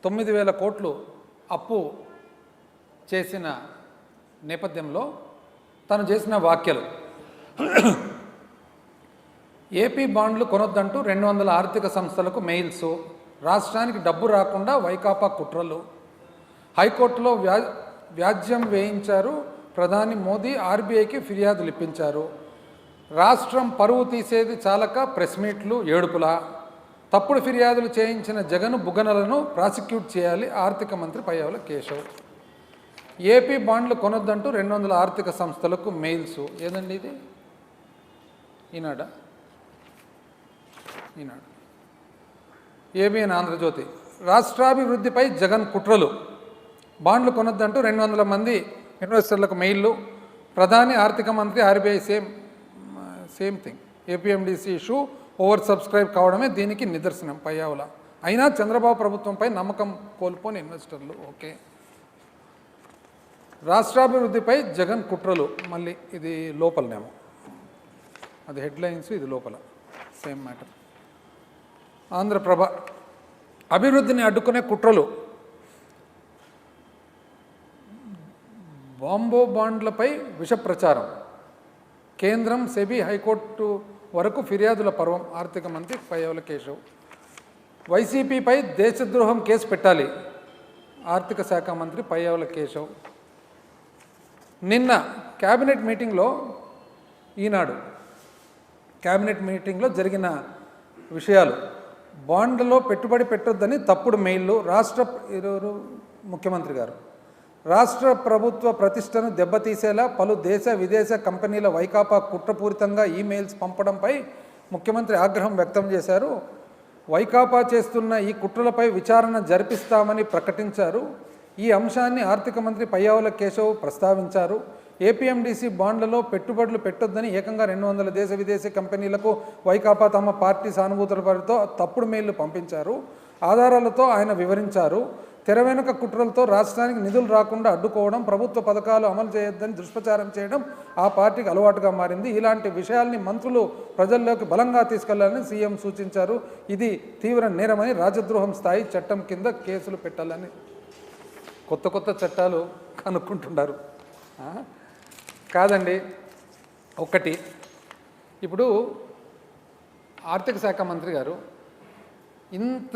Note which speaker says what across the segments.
Speaker 1: 9,000 కోట్లు అప్పు చేసిన నేపథ్యంలో తను చేసిన వ్యాఖ్యలు ఏపీ బాండ్లు కొనొద్దంటూ 200 ఆర్థిక సంస్థలకు మెయిల్స్, రాష్ట్రానికి డబ్బు రాకుండా వైకాపా కుట్రలు, హైకోర్టులో వ్యాజ్యం వేయించారు ప్రధాని మోదీ, ఆర్బీఐకి ఫిర్యాదులు ఇప్పించారు, రాష్ట్రం పరువు తీసేది చాలక ప్రెస్ మీట్లు, ఏడుపుల, తప్పుడు ఫిర్యాదులు చేయించిన జగన్ బుగ్గనలను ప్రాసిక్యూట్ చేయాలి ఆర్థిక మంత్రి పయ్యావుల కేశవ్. ఏపీ బాండ్లు కొనొద్దంటూ 200 ఆర్థిక సంస్థలకు మెయిల్స్. ఏదండి ఇది? ఈనాడు ఏబిఎన్ ఆంధ్రజ్యోతి. రాష్ట్రాభివృద్ధిపై జగన్ కుట్రలు, బాండ్లు కొనొద్దంటూ 200 మంది ఇన్వెస్టర్లకు మెయిల్లు, ప్రధాని ఆర్థిక మంత్రి RBI same thing. APMDC issue over subscribe కావడమే దీనికి నిదర్శనం పయ్యావుల. అయినా చంద్రబాబు ప్రభుత్వంపై నమ్మకం కోల్పోని ఇన్వెస్టర్లు. ఓకే, రాష్ట్రాభివృద్ధిపై జగన్ కుట్రలు. మళ్ళీ ఇది లోపలనేమో, అది హెడ్లైన్స్, ఇది లోపల సేమ్ మ్యాటర్. ఆంధ్రప్రభ. అభివృద్ధిని అడ్డుకునే కుట్రలు, బాంబో బాండ్లపై విష ప్రచారం, కేంద్రం, సెబీ, హైకోర్టు వరకు ఫిర్యాదుల పర్వం. ఆర్థిక మంత్రి పయ్యావుల కేశవ్. వైసీపీపై దేశద్రోహం కేసు పెట్టాలి, ఆర్థిక శాఖ మంత్రి పయ్యావుల కేశవ్. నిన్న క్యాబినెట్ మీటింగ్లో, ఈనాడు క్యాబినెట్ మీటింగ్లో జరిగిన విషయాలు. బాండ్లలో పెట్టుబడి పెట్టొద్దని తప్పుడు మెయిల్లు. ముఖ్యమంత్రి గారు రాష్ట్ర ప్రభుత్వ ప్రతిష్టను దెబ్బతీసేలా పలు దేశ విదేశ కంపెనీల వైకాపా కుట్రపూరితంగా ఈమెయిల్స్ పంపడంపై ముఖ్యమంత్రి ఆగ్రహం వ్యక్తం చేశారు. వైకాపా చేస్తున్న ఈ కుట్రలపై విచారణ జరిపిస్తామని ప్రకటించారు. ఈ అంశాన్ని ఆర్థిక మంత్రి పయ్యావుల కేశవ్ ప్రస్తావించారు. ఏపీఎండిసి బాండ్లలో పెట్టుబడులు పెట్టొద్దని ఏకంగా 200 దేశ విదేశీ కంపెనీలకు వైకాపా తమ పార్టీ సానుభూతుల పేరుతో తప్పుడు మెయిల్లు పంపించారు. ఆధారాలతో ఆయన వివరించారు. తెర వెనుక కుట్రలతో రాష్ట్రానికి నిధులు రాకుండా అడ్డుకోవడం, ప్రభుత్వ పథకాలు అమలు చేయొద్దని దుష్ప్రచారం చేయడం ఆ పార్టీకి అలవాటుగా మారింది. ఇలాంటి విషయాల్ని మంత్రులు ప్రజల్లోకి బలంగా తీసుకెళ్లాలని సీఎం సూచించారు. ఇది తీవ్ర నేరమని, రాజద్రోహం స్థాయి చట్టం కింద కేసులు పెట్టాలని కొత్త చట్టాలు కనుక్కుంటున్నారు. కాదండి, ఒకటి, ఇప్పుడు ఆర్థిక శాఖ మంత్రి గారు ఇంత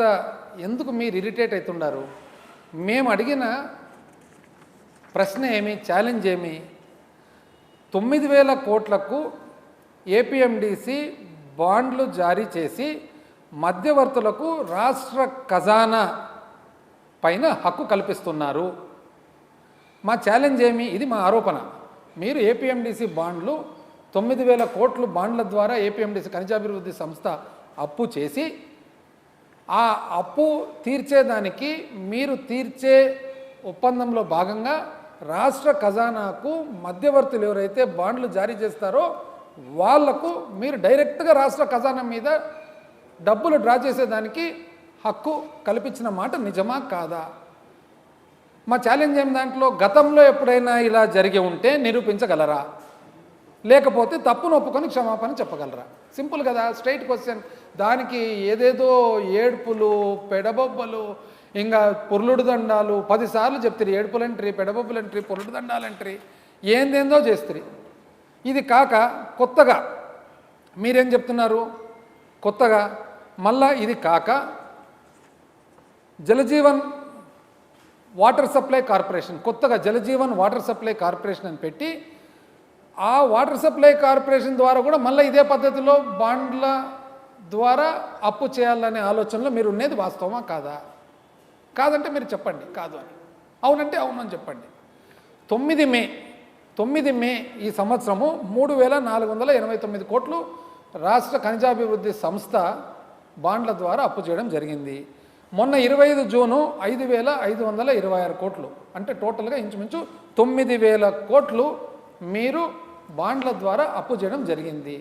Speaker 1: ఎందుకు మీరు ఇరిటేట్ అవుతున్నారు? మేము అడిగిన ప్రశ్న ఏమి, ఛాలెంజ్ ఏమి? 9,000 కోట్లకు ఏపీఎండిసి బాండ్లు జారీ చేసి మధ్యవర్తులకు రాష్ట్ర ఖజానా పైన హక్కు కల్పిస్తున్నారు. మా ఛాలెంజ్ ఏమి? ఇది మా ఆరోపణ. మీరు ఏపీఎండిసి బాండ్లు 9,000 కోట్లు బాండ్ల ద్వారా ఏపీఎండిసి ఖనిజాభివృద్ధి సంస్థ అప్పు చేసి, ఆ అప్పు తీర్చేదానికి మీరు తీర్చే ఒప్పందంలో భాగంగా రాష్ట్ర ఖజానాకు మధ్యవర్తులు ఎవరైతే బాండ్లు జారీ చేస్తారో వాళ్లకు మీరు డైరెక్ట్గా రాష్ట్ర ఖజానా మీద డబ్బులు డ్రా చేసేదానికి హక్కు కల్పించిన మాట నిజమా కాదా? మా ఛాలెంజ్ ఏం దాంట్లో, గతంలో ఎప్పుడైనా ఇలా జరిగి ఉంటే నిరూపించగలరా? లేకపోతే తప్పును ఒప్పుకొని క్షమాపణ చెప్పగలరా? సింపుల్ కదా, స్ట్రైట్ క్వశ్చన్. దానికి ఏదేదో ఏడుపులు, పెడబొబ్బలు, ఇంకా పొర్లుడు దండాలు 10 సార్లు చెప్తారు. ఏడుపులంట్రీ, పెడబొబ్బులంట్రీ, పొర్లుడు దండాలంట్రీ, ఏందేందో చేస్తారు. ఇది కాక కొత్తగా మీరేం చెప్తున్నారు? కొత్తగా మళ్ళా ఇది కాక జలజీవన్ వాటర్ సప్లై కార్పొరేషన్, కొత్తగా జలజీవన్ వాటర్ సప్లై కార్పొరేషన్ అని పెట్టి, ఆ వాటర్ సప్లై కార్పొరేషన్ ద్వారా కూడా మళ్ళీ ఇదే పద్ధతిలో బాండ్ల ద్వారా అప్పు చేయాలనే ఆలోచనలో మీరు ఉన్నది వాస్తవమా కాదా? కాదంటే మీరు చెప్పండి కాదు అని, అవునంటే అవును అని చెప్పండి. 9 మే ఈ సంవత్సరము 3,489 కోట్లు రాష్ట్ర ఖనిజాభివృద్ధి సంస్థ బాండ్ల ద్వారా అప్పు చేయడం జరిగింది. మొన్న 25 జూను 5,526 కోట్లు, అంటే టోటల్గా ఇంచుమించు 9,000 కోట్లు మీరు బాండ్ల ద్వారా అప్పు చేయడం జరిగింది.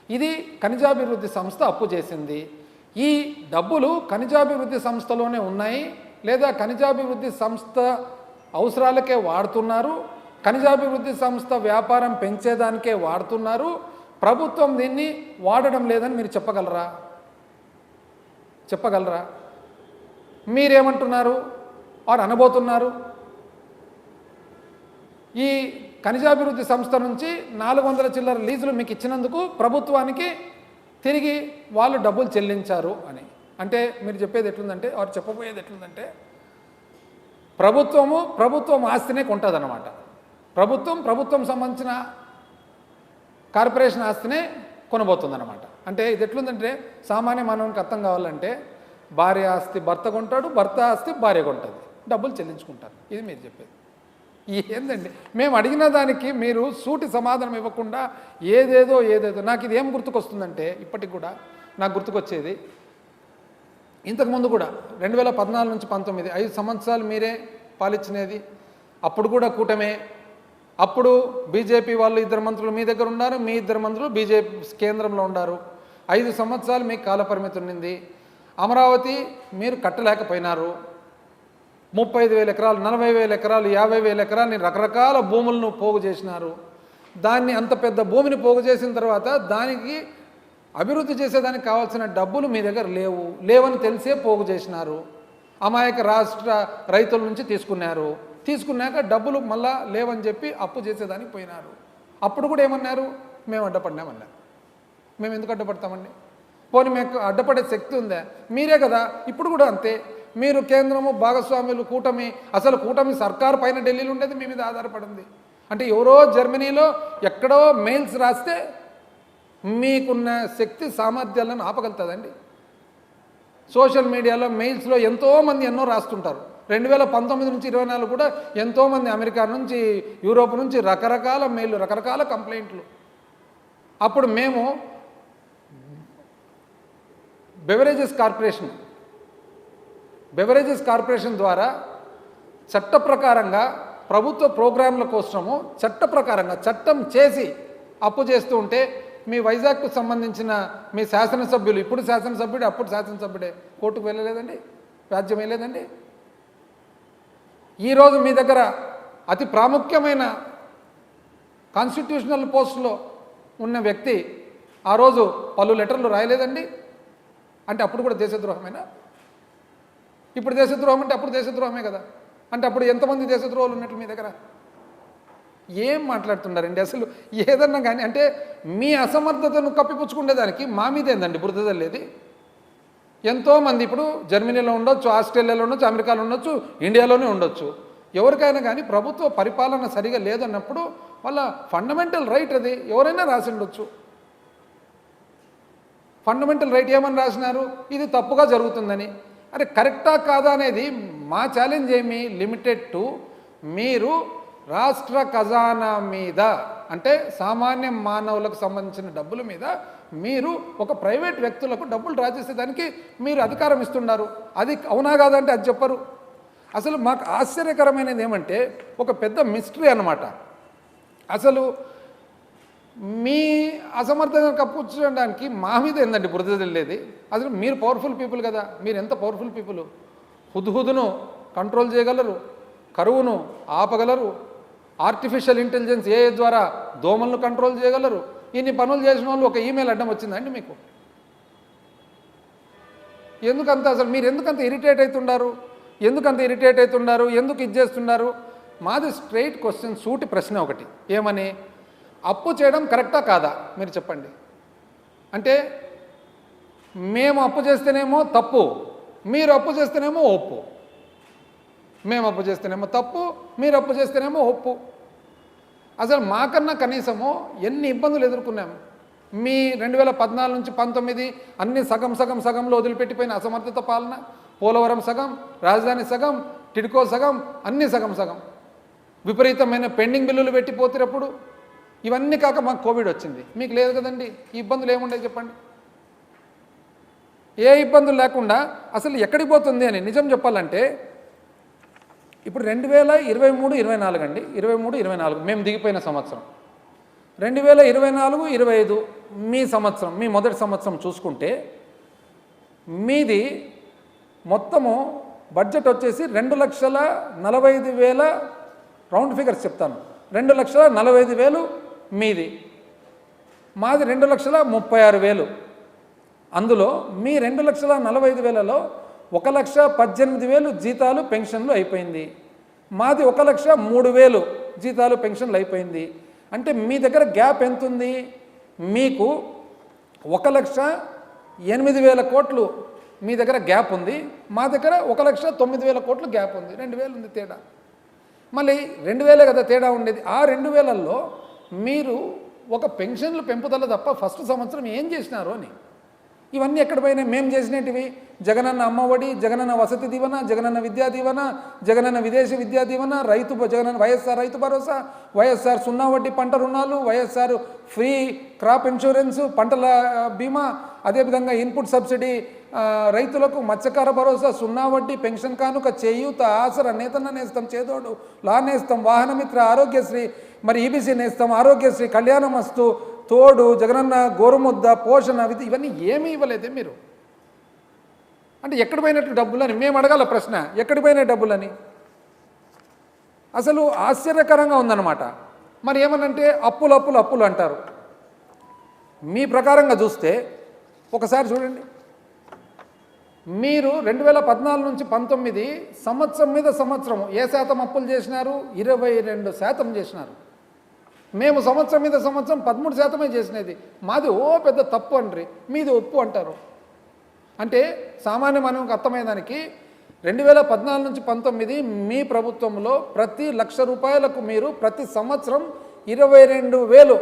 Speaker 1: ఇది ఖనిజాభివృద్ధి సంస్థ అప్పు చేసింది. ఈ డబ్బులు ఖనిజాభివృద్ధి సంస్థలోనే ఉన్నాయి, లేదా ఖనిజాభివృద్ధి సంస్థ అవసరాలకే వాడుతున్నారు, ఖనిజాభివృద్ధి సంస్థ వ్యాపారం పెంచేదానికే వాడుతున్నారు, ప్రభుత్వం దీన్ని వాడడం లేదని మీరు చెప్పగలరా? మీరేమంటున్నారు? వారు అనబోతున్నారు. ఈ ఖనిజాభివృద్ధి సంస్థ నుంచి 400 చిల్లర లీజులు మీకు ఇచ్చినందుకు ప్రభుత్వానికి తిరిగి వాళ్ళు డబ్బులు చెల్లించారు అని. మీరు చెప్పేది ఎట్లుందంటే, వారు చెప్పబోయేది ఎట్లుందంటే, ప్రభుత్వం ఆస్తినే కొంటుందన్నమాట. ప్రభుత్వం సంబంధించిన కార్పొరేషన్ ఆస్తినే కొనబోతుందన్నమాట. ఇది ఎట్లుందంటే, సామాన్య మానవునికి అర్థం కావాలంటే, భార్య ఆస్తి భర్త కొంటాడు, భర్త ఆస్తి భార్య కొంటుంది, డబ్బులు చెల్లించుకుంటారు. ఇది మీరు చెప్పేది ఏందండి? మేము అడిగిన దానికి మీరు సూటి సమాధానం ఇవ్వకుండా ఏదేదో నాకు ఇది ఏం గుర్తుకొస్తుందంటే, ఇప్పటికి కూడా నాకు గుర్తుకొచ్చేది, ఇంతకుముందు కూడా 2014 నుంచి 19 5 సంవత్సరాలు మీరే పాలించినది. అప్పుడు కూడా కూటమే. అప్పుడు బీజేపీ వాళ్ళు 2 మంత్రులు మీ దగ్గర ఉన్నారు, మీ 2 మంత్రులు బీజేపీ కేంద్రంలో ఉన్నారు. 5 సంవత్సరాలు మీకు కాలపరిమితి ఉన్నింది. అమరావతి మీరు కట్టలేకపోయినారు. 35,000 ఎకరాలు, 40,000 ఎకరాలు, 50,000 ఎకరాలని రకరకాల భూములను పోగు చేసినారు. దాన్ని అంత పెద్ద భూమిని పోగు చేసిన తర్వాత దానికి అభివృద్ధి చేసేదానికి కావాల్సిన డబ్బులు మీ దగ్గర లేవని తెలిసే పోగు చేసినారు. అమాయక రాష్ట్ర రైతుల నుంచి తీసుకున్నాక డబ్బులు మళ్ళా లేవని చెప్పి అప్పు చేసేదానికి పోయినారు. అప్పుడు కూడా ఏమన్నారు? మేము అడ్డపడినామన్నారు. మేము ఎందుకు అడ్డపడతామండి? పోనీ మీకు అడ్డపడే శక్తి ఉందా? మీరే కదా. ఇప్పుడు కూడా అంతే. మీరు కేంద్రము, భాగస్వాములు, కూటమి, అసలు కూటమి సర్కారు పైన ఢిల్లీలో ఉండేది మీ మీద ఆధారపడింది. ఎవరో జర్మనీలో ఎక్కడో మెయిల్స్ రాస్తే మీకున్న శక్తి సామర్థ్యాలను ఆపగలుగుతుందండి? సోషల్ మీడియాలో మెయిల్స్లో ఎంతోమంది ఎన్నో రాస్తుంటారు. 2019 నుంచి 24 కూడా ఎంతోమంది అమెరికా నుంచి, యూరోప్ నుంచి రకరకాల మెయిల్లు, రకరకాల కంప్లైంట్లు. అప్పుడు మేము బెవరేజెస్ కార్పొరేషన్ ద్వారా చట్ట ప్రకారంగా ప్రభుత్వ ప్రోగ్రాంల కోసము చట్టం చేసి అప్పు చేస్తూ ఉంటే, మీ వైజాగ్కు సంబంధించిన మీ శాసనసభ్యులు, ఇప్పుడు శాసనసభ్యుడే, అప్పుడు శాసనసభ్యుడే, కోర్టుకు వెళ్ళలేదండి, వ్యాజ్యం వేయలేదండి. ఈరోజు మీ దగ్గర అతి ప్రాముఖ్యమైన కాన్స్టిట్యూషనల్ పోస్టులో ఉన్న వ్యక్తి ఆ రోజు పలు లెటర్లు రాయలేదండి. అప్పుడు కూడా దేశద్రోహమేనా? ఇప్పుడు దేశద్రోహం అంటే అప్పుడు దేశద్రోహమే కదా. అప్పుడు ఎంతమంది దేశద్రోహాలు ఉన్నట్లు మీ దగ్గర? ఏం మాట్లాడుతున్నారండి అసలు? ఏదన్నా కానీ మీ అసమర్థతను కప్పిపుచ్చుకునేదానికి మా మీద ఏందండి బురద చల్లేది? ఎంతోమంది ఇప్పుడు జర్మనీలో ఉండొచ్చు, ఆస్ట్రేలియాలో ఉండొచ్చు, అమెరికాలో ఉండొచ్చు, ఇండియాలోనే ఉండొచ్చు. ఎవరికైనా కానీ ప్రభుత్వ పరిపాలన సరిగా లేదన్నప్పుడు వాళ్ళ ఫండమెంటల్ రైట్ అది. ఎవరైనా రాసి ఉండొచ్చు. ఫండమెంటల్ రైట్ ఏమని రాసినారు? ఇది తప్పుగా జరుగుతుందని. కరెక్టా కాదా అనేది మా ఛాలెంజ్ ఏమి లిమిటెడ్ టు మీరు రాష్ట్ర ఖజానా మీద, సామాన్య మానవులకు సంబంధించిన డబ్బుల మీద మీరు ఒక ప్రైవేట్ వ్యక్తులకు డబ్బులు డ్రా చేసేదానికి మీరు అధికారం ఇస్తున్నారు. అది అవునా కాదంటే అది చెప్పరు. అసలు మాకు ఆశ్చర్యకరమైనది ఏమంటే, ఒక పెద్ద మిస్టరీ అన్నమాట. అసలు మీ అసమర్థంగా కప్పుచ్చడానికి మా మీద ఏందండి బురద వెళ్ళేది? అసలు మీరు పవర్ఫుల్ పీపుల్ కదా. మీరు ఎంత పవర్ఫుల్ పీపుల్? హుద్హుద్ను కంట్రోల్ చేయగలరు, కరువును ఆపగలరు, ఆర్టిఫిషియల్ ఇంటెలిజెన్స్ AI ద్వారా దోమలను కంట్రోల్ చేయగలరు. ఇన్ని పనులు చేసిన వాళ్ళు ఒక ఈమెయిల్ అడ్డం వచ్చిందండి మీకు? ఎందుకంత అసలు మీరు ఎందుకంత ఇరిటేట్ అవుతున్నారు? ఎందుకు ఇది చేస్తున్నారు? మాది స్ట్రైట్ క్వశ్చన్, సూటి ప్రశ్న ఒకటి. ఏమని? అప్పు చేయడం కరెక్టా కాదా మీరు చెప్పండి. మేము అప్పు చేస్తేనేమో తప్పు, మీరు అప్పు చేస్తేనేమో ఒప్పు. మేము అప్పు చేస్తేనేమో తప్పు, మీరు అప్పు చేస్తేనేమో ఒప్పు. అసలు మాకన్నా కనీసము ఎన్ని ఇబ్బందులు ఎదుర్కొన్నాము. మీ 2014 నుంచి 19 అన్ని సగంలో వదిలిపెట్టిపోయిన అసమర్థత పాలన, పోలవరం సగం, రాజధాని సగం, టిడ్కో సగం, అన్ని సగం. విపరీతమైన పెండింగ్ బిల్లులు పెట్టిపోతున్నప్పుడు ఇవన్నీ కాక మాకు కోవిడ్ వచ్చింది. మీకు లేదు కదండి. ఈ ఇబ్బందులు ఏముండే చెప్పండి? ఏ ఇబ్బందులు లేకుండా అసలు ఎక్కడికి పోతుంది అని నిజం చెప్పాలంటే, ఇప్పుడు 2023-24 అండి, 23-24 మేము దిగిపోయిన సంవత్సరం. 2024-25 మీ సంవత్సరం, మీ మొదటి సంవత్సరం చూసుకుంటే మీది మొత్తము బడ్జెట్ వచ్చేసి 2,45,000, రౌండ్ ఫిగర్స్ చెప్తాను, 2,45,000 మీది, మాది 2,36,000. అందులో మీ 2,45,000లో 1,18,000 జీతాలు పెన్షన్లు అయిపోయింది. మాది 1,03,000 జీతాలు పెన్షన్లు అయిపోయింది. అంటే మీ దగ్గర గ్యాప్ ఎంత ఉంది? మీకు 1,08,000 కోట్లు మీ దగ్గర గ్యాప్ ఉంది, మా దగ్గర 1,09,000 కోట్లు గ్యాప్ ఉంది. 2,000 ఉంది తేడా. మళ్ళీ 2,000 కదా తేడా ఉండేది. ఆ 2,000లో మీరు ఒక పెన్షన్లు పెంపుదల తప్ప ఫస్ట్ సంవత్సరం ఏం చేసినారు అని. ఇవన్నీ ఎక్కడ పోయినాయి? మేము చేసినవి జగనన్న అమ్మఒడి, జగనన్న వసతి దీవెన, జగనన్న విద్యా దీవెన, జగనన్న విదేశీ విద్యా దీవెన, జగనన్న వైఎస్ఆర్ రైతు భరోసా, వైఎస్ఆర్ 0 వడ్డీ పంట రుణాలు, వైఎస్ఆర్ ఫ్రీ క్రాప్ ఇన్సూరెన్స్, పంటల బీమా, అదేవిధంగా ఇన్పుట్ సబ్సిడీ రైతులకు, మత్స్యకార భరోసా, 0 వడ్డీ, పెన్షన్ కానుక, చేయూత, ఆసర, నేతన్న నేస్తం, చేదోడు, లా నేస్తం, వాహనమిత్ర, ఆరోగ్యశ్రీ, మరి ఈబీసీ నేస్తం, ఆరోగ్యశ్రీ, కళ్యాణమస్తు, తోడు, జగనన్న గోరుముద్ద, పోషణ, ఇవన్నీ ఏమీ ఇవ్వలేదే మీరు. అంటే ఎక్కడ పోయినట్లు డబ్బులని మేము అడగాల ప్రశ్న, ఎక్కడ పోయినాయి డబ్బులని? అసలు ఆశ్చర్యకరంగా ఉందన్నమాట. మరి ఏమనంటే అప్పులు అంటారు. మీ ప్రకారంగా చూస్తే ఒకసారి చూడండి, మీరు 2014 నుంచి 19 సంవత్సరం మీద సంవత్సరం ఏ శాతం అప్పులు చేసినారు? 22% చేసినారు. మేము సంవత్సరం మీద సంవత్సరం 13% చేసినది. మాది పెద్ద తప్పు అండ్రి, మీది ఒప్పు అంటారు. అంటే సామాన్య మానవునికి అర్థమయ్యేదానికి 2014 నుంచి 19 మీ ప్రభుత్వంలో ప్రతి 1,00,000 రూపాయలకు మీరు ప్రతి సంవత్సరం 22,000,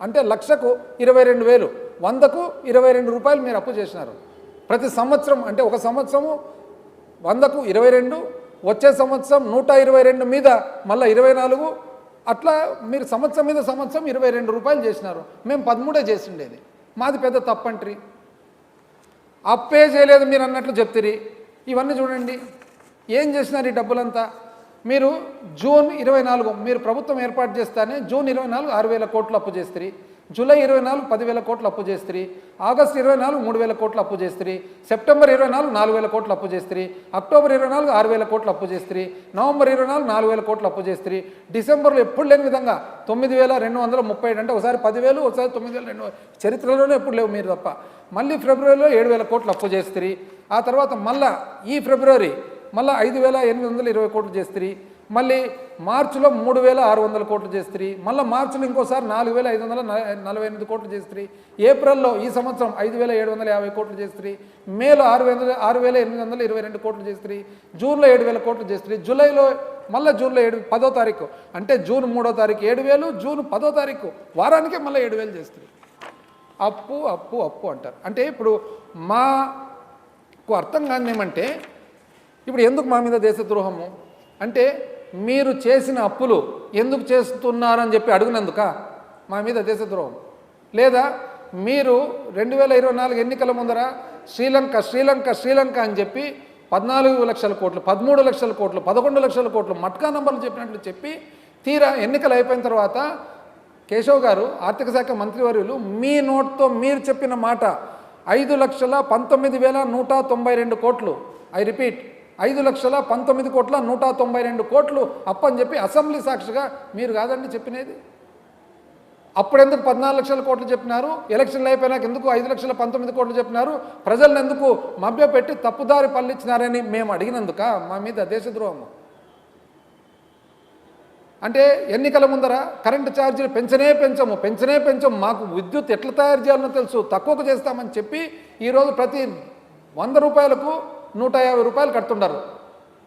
Speaker 1: అంటే 1,00,000కు 22,000, 100కు 22 రూపాయలు మీరు అప్పు చేసినారు ప్రతి సంవత్సరం. అంటే ఒక సంవత్సరము 100కు 22, వచ్చే సంవత్సరం 122 మీద మళ్ళీ 24, అట్లా మీరు సంవత్సరం మీద సంవత్సరం 22 రూపాయలు చేసినారు. మేము 13 చేసిండేది. మాది పెద్ద తప్పంట్రీ. అప్పే చేయలేదు మీరు అన్నట్లు చెప్తిరి. ఇవన్నీ చూడండి ఏం చేసినారు ఈ డబ్బులంతా. మీరు జూన్ 24 మీరు ప్రభుత్వం ఏర్పాటు చేస్తానే జూన్ 24 6,000 కోట్లు అప్పు చేస్తారు, జూలై 24 10,000 కోట్లు అప్పు చేస్తారు, ఆగస్టు 24 3,000 కోట్లు అప్పు చేస్తారు, సెప్టెంబర్ 24 4,000 కోట్లు అప్పు చేస్తారు, అక్టోబర్ 24 6,000 కోట్లు అప్పు చేస్తారు, నవంబర్ 24 4,000 కోట్లు అప్పు చేస్తారు, డిసెంబర్లో ఎప్పుడు లేని విధంగా 9,237, అంటే ఒకసారి 10,000 ఒకసారి 9,200, చరిత్రలోనే ఎప్పుడు లేవు మీరు తప్ప. మళ్ళీ ఫిబ్రవరిలో 7,000 కోట్లు అప్పు చేస్తారు. ఆ తర్వాత మళ్ళీ ఈ ఫిబ్రవరి మళ్ళీ 5,820 కోట్లు చేస్తారు. మళ్ళీ మార్చిలో 3,600 కోట్లు చేస్తారు. మళ్ళీ మార్చిలో ఇంకోసారి 4,548 కోట్లు చేస్తారు. ఏప్రిల్లో ఈ సంవత్సరం 5,750 కోట్లు చేస్తారు. మేలో 6,822 కోట్లు చేస్తారు. జూన్లో 7,000 కోట్లు చేస్తారు. జూలైలో మళ్ళీ జూన్లో 10వ తారీఖు, అంటే జూన్ 3వ తారీఖు 7,000, జూన్ 10వ తారీఖు వారానికే మళ్ళీ 7,000 చేస్తారు. అప్పు అప్పు అప్పు అంటారు. అంటే ఇప్పుడు మాకు అర్థం కాని ఏమంటే, ఇప్పుడు ఎందుకు మా మీద దేశద్రోహము అంటే, మీరు చేసిన అప్పులు ఎందుకు చేస్తున్నారని చెప్పి అడుగునందుక మా మీద దేశద్రోహం? లేదా మీరు 2024 ఎన్నికల ముందర శ్రీలంక అని చెప్పి 14 లక్షల కోట్లు, 13 లక్షల కోట్లు, 11 లక్షల కోట్లు మట్కా నంబర్లు చెప్పినట్లు చెప్పి తీరా ఎన్నికలు అయిపోయిన తర్వాత కేశవ్ గారు ఆర్థిక శాఖ మంత్రివర్యులు మీ నోట్తో మీరు చెప్పిన మాట 5,19,192 కోట్లు, ఐ రిపీట్ 5,19,192 కోట్లు అప్పని చెప్పి అసెంబ్లీ సాక్షిగా మీరు కాదండి చెప్పినది. అప్పుడెందుకు 14 లక్షల కోట్లు చెప్పినారు? ఎలక్షన్లు అయిపోయినాక ఎందుకు 5,19,000 కోట్లు చెప్పినారు? ప్రజలను ఎందుకు మభ్యపెట్టి తప్పుదారి పల్లించినారని మేము అడిగినందుక మా మీద దేశద్రోహము. అంటే ఎన్నికల ముందర కరెంటు ఛార్జీలు పెంచనే పెంచము, మాకు విద్యుత్ ఎట్లా తయారు చేయాలనో తెలుసు, తక్కువకు చేస్తామని చెప్పి ఈరోజు ప్రతి 100 రూపాయలకు 150 రూపాయలు కడుతున్నారు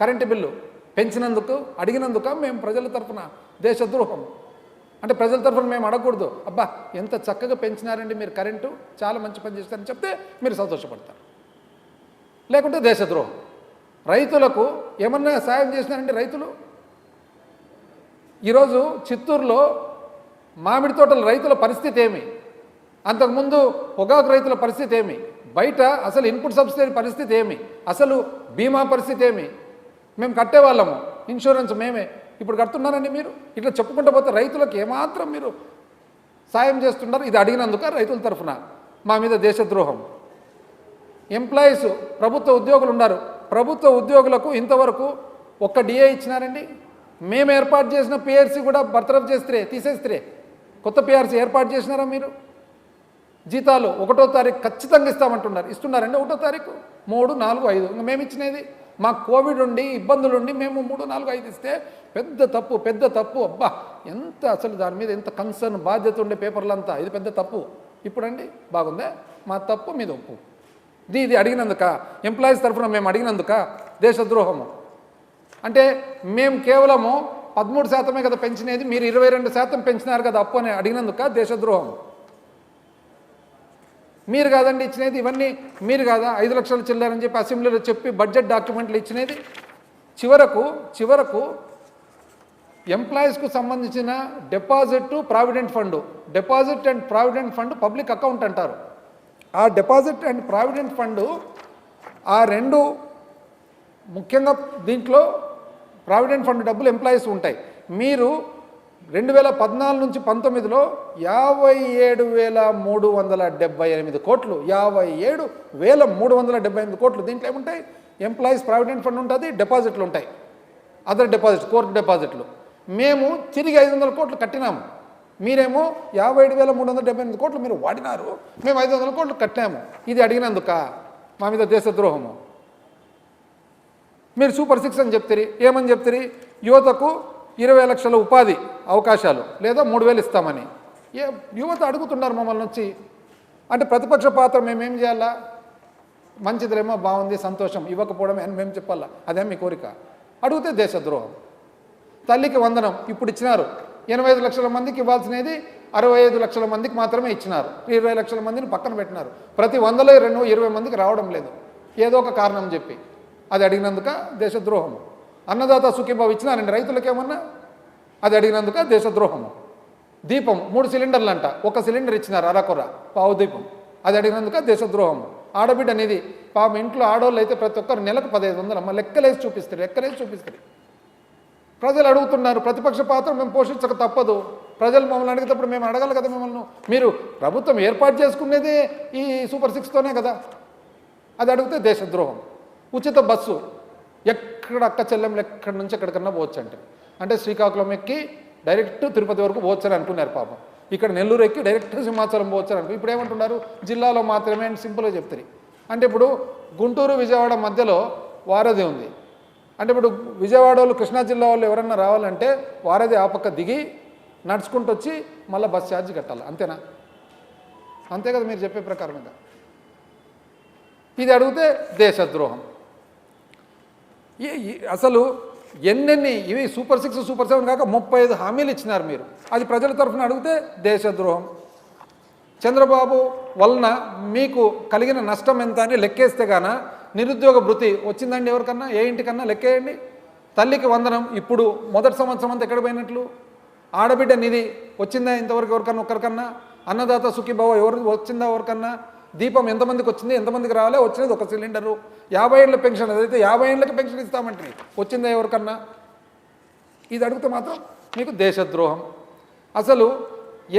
Speaker 1: కరెంటు బిల్లు. పెంచినందుకు అడిగినందుక మేము ప్రజల తరఫున దేశద్రోహం. అంటే ప్రజల తరఫున మేము అడగకూడదు, అబ్బా ఎంత చక్కగా పెంచినారండి మీరు కరెంటు, చాలా మంచి పని చేస్తారని చెప్తే మీరు సంతోషపడతారు, లేకుంటే దేశద్రోహం. రైతులకు ఏమన్నా సాయం చేసినారండి రైతులు? ఈరోజు చిత్తూరులో మామిడి తోటల రైతుల పరిస్థితి ఏమి? అంతకుముందు పొగాకు రైతుల పరిస్థితి ఏమి? బయట అసలు ఇన్పుట్ సబ్సిడీ పరిస్థితి ఏమి? అసలు బీమా పరిస్థితి ఏమి? మేము కట్టేవాళ్ళము, ఇన్సూరెన్స్ మేమే, ఇప్పుడు కడుతున్నారండి మీరు. ఇట్లా చెప్పుకుంటూ పోతే రైతులకు ఏమాత్రం మీరు సాయం చేస్తున్నారు? ఇది అడిగినందుక రైతుల తరఫున మా మీద దేశద్రోహం. ఎంప్లాయీస్ ప్రభుత్వ ఉద్యోగులు ఉన్నారు, ప్రభుత్వ ఉద్యోగులకు ఇంతవరకు ఒక్క డిఏ ఇచ్చినారండి? మేము ఏర్పాటు చేసిన పిఆర్సీ కూడా బర్తరఫ్ చేస్తే తీసేస్తే కొత్త పిఆర్సీ ఏర్పాటు చేసినారా మీరు? జీతాలు 1వ తారీఖు ఖచ్చితంగా ఇస్తామంటున్నారు. ఇస్తున్నారండి 1వ తారీఖు 3, 4, 5. ఇంకా మేము ఇచ్చినది మాకు కోవిడ్ ఉండి ఇబ్బందులుండి మేము 3, 4, 5 ఇస్తే పెద్ద తప్పు. అబ్బా ఎంత అసలు దాని మీద ఎంత కన్సర్న్ బాధ్యత ఉండే పేపర్లంతా ఇది పెద్ద తప్పు. ఇప్పుడండి బాగుందే, మా తప్పు మీద ఒప్పు. ఇది అడిగినందుక ఎంప్లాయీస్ తరఫున మేము అడిగినందుక దేశద్రోహము అంటే మేము కేవలము 13% కదా పెంచినది, మీరు 22% పెంచినారు కదా అప్పు అని అడిగినందుక దేశద్రోహం. మీరు కాదండి ఇచ్చినది, ఇవన్నీ మీరు కాదా 5 లక్షలు చిల్లరని చెప్పి అసెంబ్లీలో చెప్పి బడ్జెట్ డాక్యుమెంట్లు ఇచ్చినది. చివరకు ఎంప్లాయీస్కు సంబంధించిన deposit and provident fund public account అంటారు. ఆ డిపాజిట్ అండ్ ప్రావిడెంట్ ఫండ్ ఆ రెండు ముఖ్యంగా దీంట్లో ప్రావిడెంట్ ఫండ్ డబ్బులు ఎంప్లాయీస్ ఉంటాయి. మీరు 2014 నుంచి 19లో 57,378 కోట్లు, 57,378 కోట్లు. దీంట్లో ఏముంటాయి? ఎంప్లాయీస్ ప్రావిడెంట్ ఫండ్ ఉంటుంది, డిపాజిట్లు ఉంటాయి, అదర్ డిపాజిట్స్, కోర్టు డిపాజిట్లు. మేము తిరిగి 500 కోట్లు కట్టినాము. మీరేమో 57,378 కోట్లు మీరు వాడినారు, మేము 500 కోట్లు కట్టాము. ఇది అడిగినందుక మా మీద దేశద్రోహము. మీరు సూపర్ 6 అని చెప్తారు. ఏమని చెప్తారు? యువతకు 20 లక్షల ఉపాధి అవకాశాలు లేదా 3,000 ఇస్తామని. యువత అడుగుతున్నారు మమ్మల్ని వచ్చి. అంటే ప్రతిపక్ష పాత్ర మేమేం చేయాలా? మంచిదిలేమో, బాగుంది, సంతోషం, ఇవ్వకపోవడం అని మేము చెప్పాలా? అదే మీ కోరిక? అడిగితే దేశద్రోహం. తల్లికి వందనం ఇప్పుడు ఇచ్చినారు, 85 లక్షల మందికి ఇవ్వాల్సినది 65 లక్షల మందికి మాత్రమే ఇచ్చినారు. 20 లక్షల మందిని పక్కన పెట్టినారు. ప్రతి 100లో 20 మందికి రావడం లేదు, ఏదో ఒక కారణం చెప్పి. అది అడిగినందుక దేశద్రోహము. అన్నదాత సుఖీభావ ఇచ్చినారండి రైతులకేమన్నా, అది అడిగినందుక దేశద్రోహము. దీపం 3 సిలిండర్లు అంట, 1 సిలిండర్ ఇచ్చినారు అరకొర పావు దీపం, అది అడిగినందుక దేశద్రోహము. ఆడబిడ్డ అనేది పాపం ఇంట్లో ఆడవాళ్ళు అయితే ప్రతి ఒక్కరు నెలకు 1500 అమ్మ లెక్కలేసి చూపిస్తారు. ప్రజలు అడుగుతున్నారు, ప్రతిపక్ష పాత్ర మేము పోషించక తప్పదు. ప్రజలు మమ్మల్ని అడిగేటప్పుడు మేము అడగాలి కదా మిమ్మల్ని. మీరు ప్రభుత్వం ఏర్పాటు చేసుకునేదే ఈ సూపర్ 6తోనే కదా, అది అడిగితే దేశద్రోహం. ఉచిత బస్సు ఎక్కడ అక్క చెల్లెంలు ఎక్కడి నుంచి ఎక్కడికన్నా పోవచ్చు అంటే శ్రీకాకుళం ఎక్కి డైరెక్ట్ తిరుపతి వరకు పోవచ్చని అనుకున్నారు పాపం. ఇక్కడ నెల్లూరు ఎక్కి డైరెక్ట్ సింహాచలం పోవచ్చని అనుకున్నారు. ఇప్పుడు ఏమంటున్నారు? జిల్లాలో మాత్రమే అని సింపుల్గా చెప్తారు. అంటే ఇప్పుడు గుంటూరు విజయవాడ మధ్యలో వారధి ఉంది. అంటే ఇప్పుడు విజయవాడ వాళ్ళు, కృష్ణా జిల్లా వాళ్ళు ఎవరన్నా రావాలంటే వారధి ఆ పక్క దిగి నడుచుకుంటూ వచ్చి మళ్ళీ బస్ ఛార్జ్ కట్టాలి. అంతేనా? అంతే కదా మీరు చెప్పే ప్రకారంగా. ఇది అడిగితే దేశద్రోహం. అసలు ఎన్నెన్ని ఇవి సూపర్ 6, సూపర్ 7 కాక 35 హామీలు ఇచ్చినారు మీరు. అది ప్రజల తరఫున అడిగితే దేశద్రోహం. చంద్రబాబు వలన మీకు కలిగిన నష్టం ఎంత అని లెక్కేస్తే గాన నిరుద్యోగ భృతి వచ్చిందండి ఎవరికన్నా? ఏ ఇంటికన్నా లెక్కేయండి. తల్లికి వందనం ఇప్పుడు మొదటి సంవత్సరం అంతా ఎక్కడ పోయినట్లు? ఆడబిడ్డ నిధి వచ్చిందా ఇంతవరకు ఎవరికన్నా? ఒక్కరికన్నా? అన్నదాత సుఖీభావ ఎవరు వచ్చిందా ఎవరికన్నా? దీపం ఎంతమందికి వచ్చింది, ఎంతమందికి రావాలో? వచ్చినది 1 సిలిండరు. 50 ఏళ్ళ పెన్షన్, అదైతే 50 ఏళ్ళకి పెన్షన్ ఇస్తామంటే వచ్చిందా ఎవరికన్నా? ఇది అడిగితే మాత్రం మీకు దేశద్రోహం. అసలు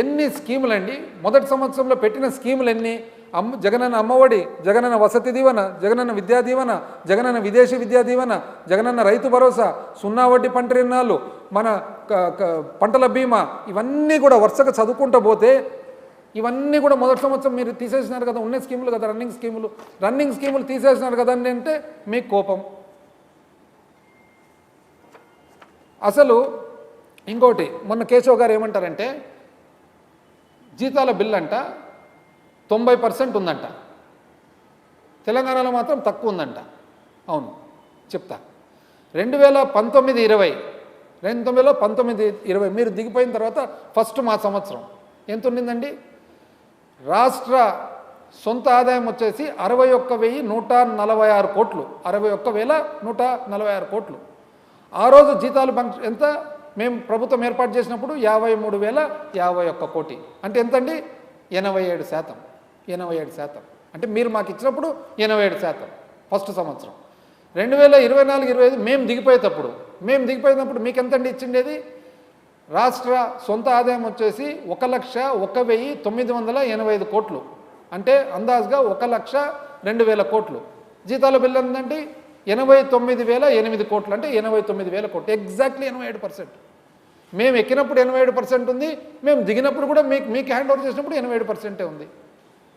Speaker 1: ఎన్ని స్కీములండి? మొదటి సంవత్సరంలో పెట్టిన స్కీములు ఎన్ని? జగనన్న అమ్మఒడి, జగనన్న వసతి దీవెన, జగనన్న విద్యా దీవెన, జగనన్న విదేశీ విద్యా దీవెన, జగనన్న రైతు భరోసా, 0 వడ్డీ పంట రుణాలు, మన పంటల బీమా, ఇవన్నీ కూడా వరుసగా చదువుకుంటూ పోతే ఇవన్నీ కూడా మొదటి సంవత్సరం మీరు తీసేసినారు కదా. ఉన్న స్కీములు కదా, రన్నింగ్ స్కీములు తీసేసినారు కదా అంటే మీకు కోపం. అసలు ఇంకోటి, మొన్న కేశవ్ గారు ఏమంటారంటే జీతాల బిల్ అంట 90% ఉందంట, తెలంగాణలో మాత్రం తక్కువ ఉందంట. అవును చెప్తా. 2019-20 మీరు దిగిపోయిన తర్వాత ఫస్ట్ మా సంవత్సరం ఎంత ఉండిందండి? రాష్ట్ర సొంత ఆదాయం వచ్చేసి 61,146 కోట్లు. 61,146 కోట్లు. ఆ రోజు జీతాలు ఎంత? మేము ప్రభుత్వం ఏర్పాటు చేసినప్పుడు 53,051 కోటి. అంటే ఎంతండి? 87%. 87%. అంటే మీరు మాకు ఇచ్చినప్పుడు 87% ఫస్ట్ సంవత్సరం. 2024-25 మేము దిగిపోయేటప్పుడు మీకు ఎంతండి ఇచ్చిండేది? రాష్ట్ర సొంత ఆదాయం వచ్చేసి 1,01,985 కోట్లు. అంటే అందాజుగా 1,02,000 కోట్లు. జీతాల బిల్లు ఎంతండి? 89,008 కోట్లు. అంటే 89,000 కోట్లు. ఎగ్జాక్ట్లీ 87%. మేము ఎక్కినప్పుడు 87% ఉంది, మేము దిగినప్పుడు కూడా మీకు హ్యాండ్ ఓవర్ చేసినప్పుడు 87% ఉంది.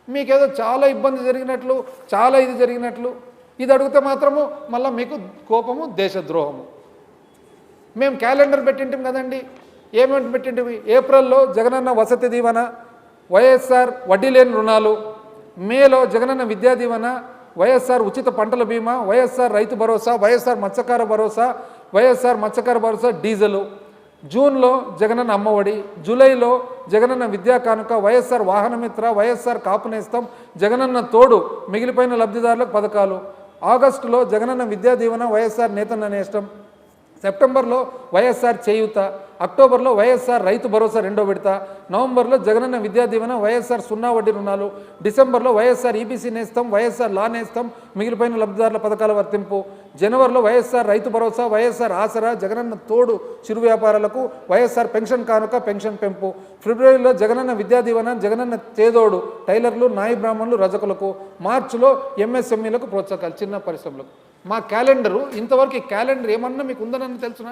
Speaker 1: మీకేదో చాలా ఇబ్బంది జరిగినట్లు, చాలా ఇది జరిగినట్లు. ఇది అడిగితే మాత్రము మళ్ళీ మీకు కోపము, దేశద్రోహము. మేము క్యాలెండర్ పెట్టింటాం కదండి. ఏమేమి పెట్టింటివి? ఏప్రిల్లో జగనన్న వసతి దీవెన, వైఎస్ఆర్ వడ్డీ లేని రుణాలు, మేలో జగనన్న విద్యా దీవెన, వైఎస్ఆర్ ఉచిత పంటల బీమా, వైఎస్ఆర్ రైతు భరోసా, వైఎస్ఆర్ మత్స్యకార భరోసా, వైఎస్ఆర్ మత్స్యకార భరోసా డీజిలు, జూన్లో జగనన్న అమ్మఒడి, జూలైలో జగనన్న విద్యా కానుక, వైఎస్ఆర్ వాహనమిత్ర, వైఎస్ఆర్ కాపు నేస్తం, జగనన్న తోడు మిగిలిపోయిన లబ్ధిదారులకు పథకాలు, ఆగస్టులో జగనన్న విద్యా దీవెన, వైఎస్ఆర్ నేతన్న నేస్తం, సెప్టెంబర్లో వైఎస్ఆర్ చేయూత, అక్టోబర్లో వైఎస్ఆర్ రైతు భరోసా 2వ విడత, నవంబర్లో జగనన్న విద్యా దీవెన, వైఎస్ఆర్ 0 వడ్డీ రుణాలు, డిసెంబర్లో వైఎస్ఆర్ ఈబీసీ నేస్తం, వైఎస్ఆర్ లా నేస్తం, మిగిలిపోయిన లబ్ధిదారుల పథకాల వర్తింపు, జనవరిలో వైఎస్ఆర్ రైతు భరోసా, వైఎస్ఆర్ ఆసరా, జగనన్న తోడు చిరు వ్యాపారాలకు, వైఎస్ఆర్ పెన్షన్ కానుక, పెన్షన్ పెంపు, ఫిబ్రవరిలో జగనన్న విద్యా దీవెన, జగనన్న చేదోడు టైలర్లు, నాయి బ్రాహ్మణులు, రజకులకు, మార్చిలో ఎంఎస్ఎంఈలకు ప్రోత్సాహాలు, చిన్న పరిశ్రమలకు. మా క్యాలెండరు ఇంతవరకు ఈ క్యాలెండర్ ఏమన్నా మీకు ఉందనని తెలుసునా?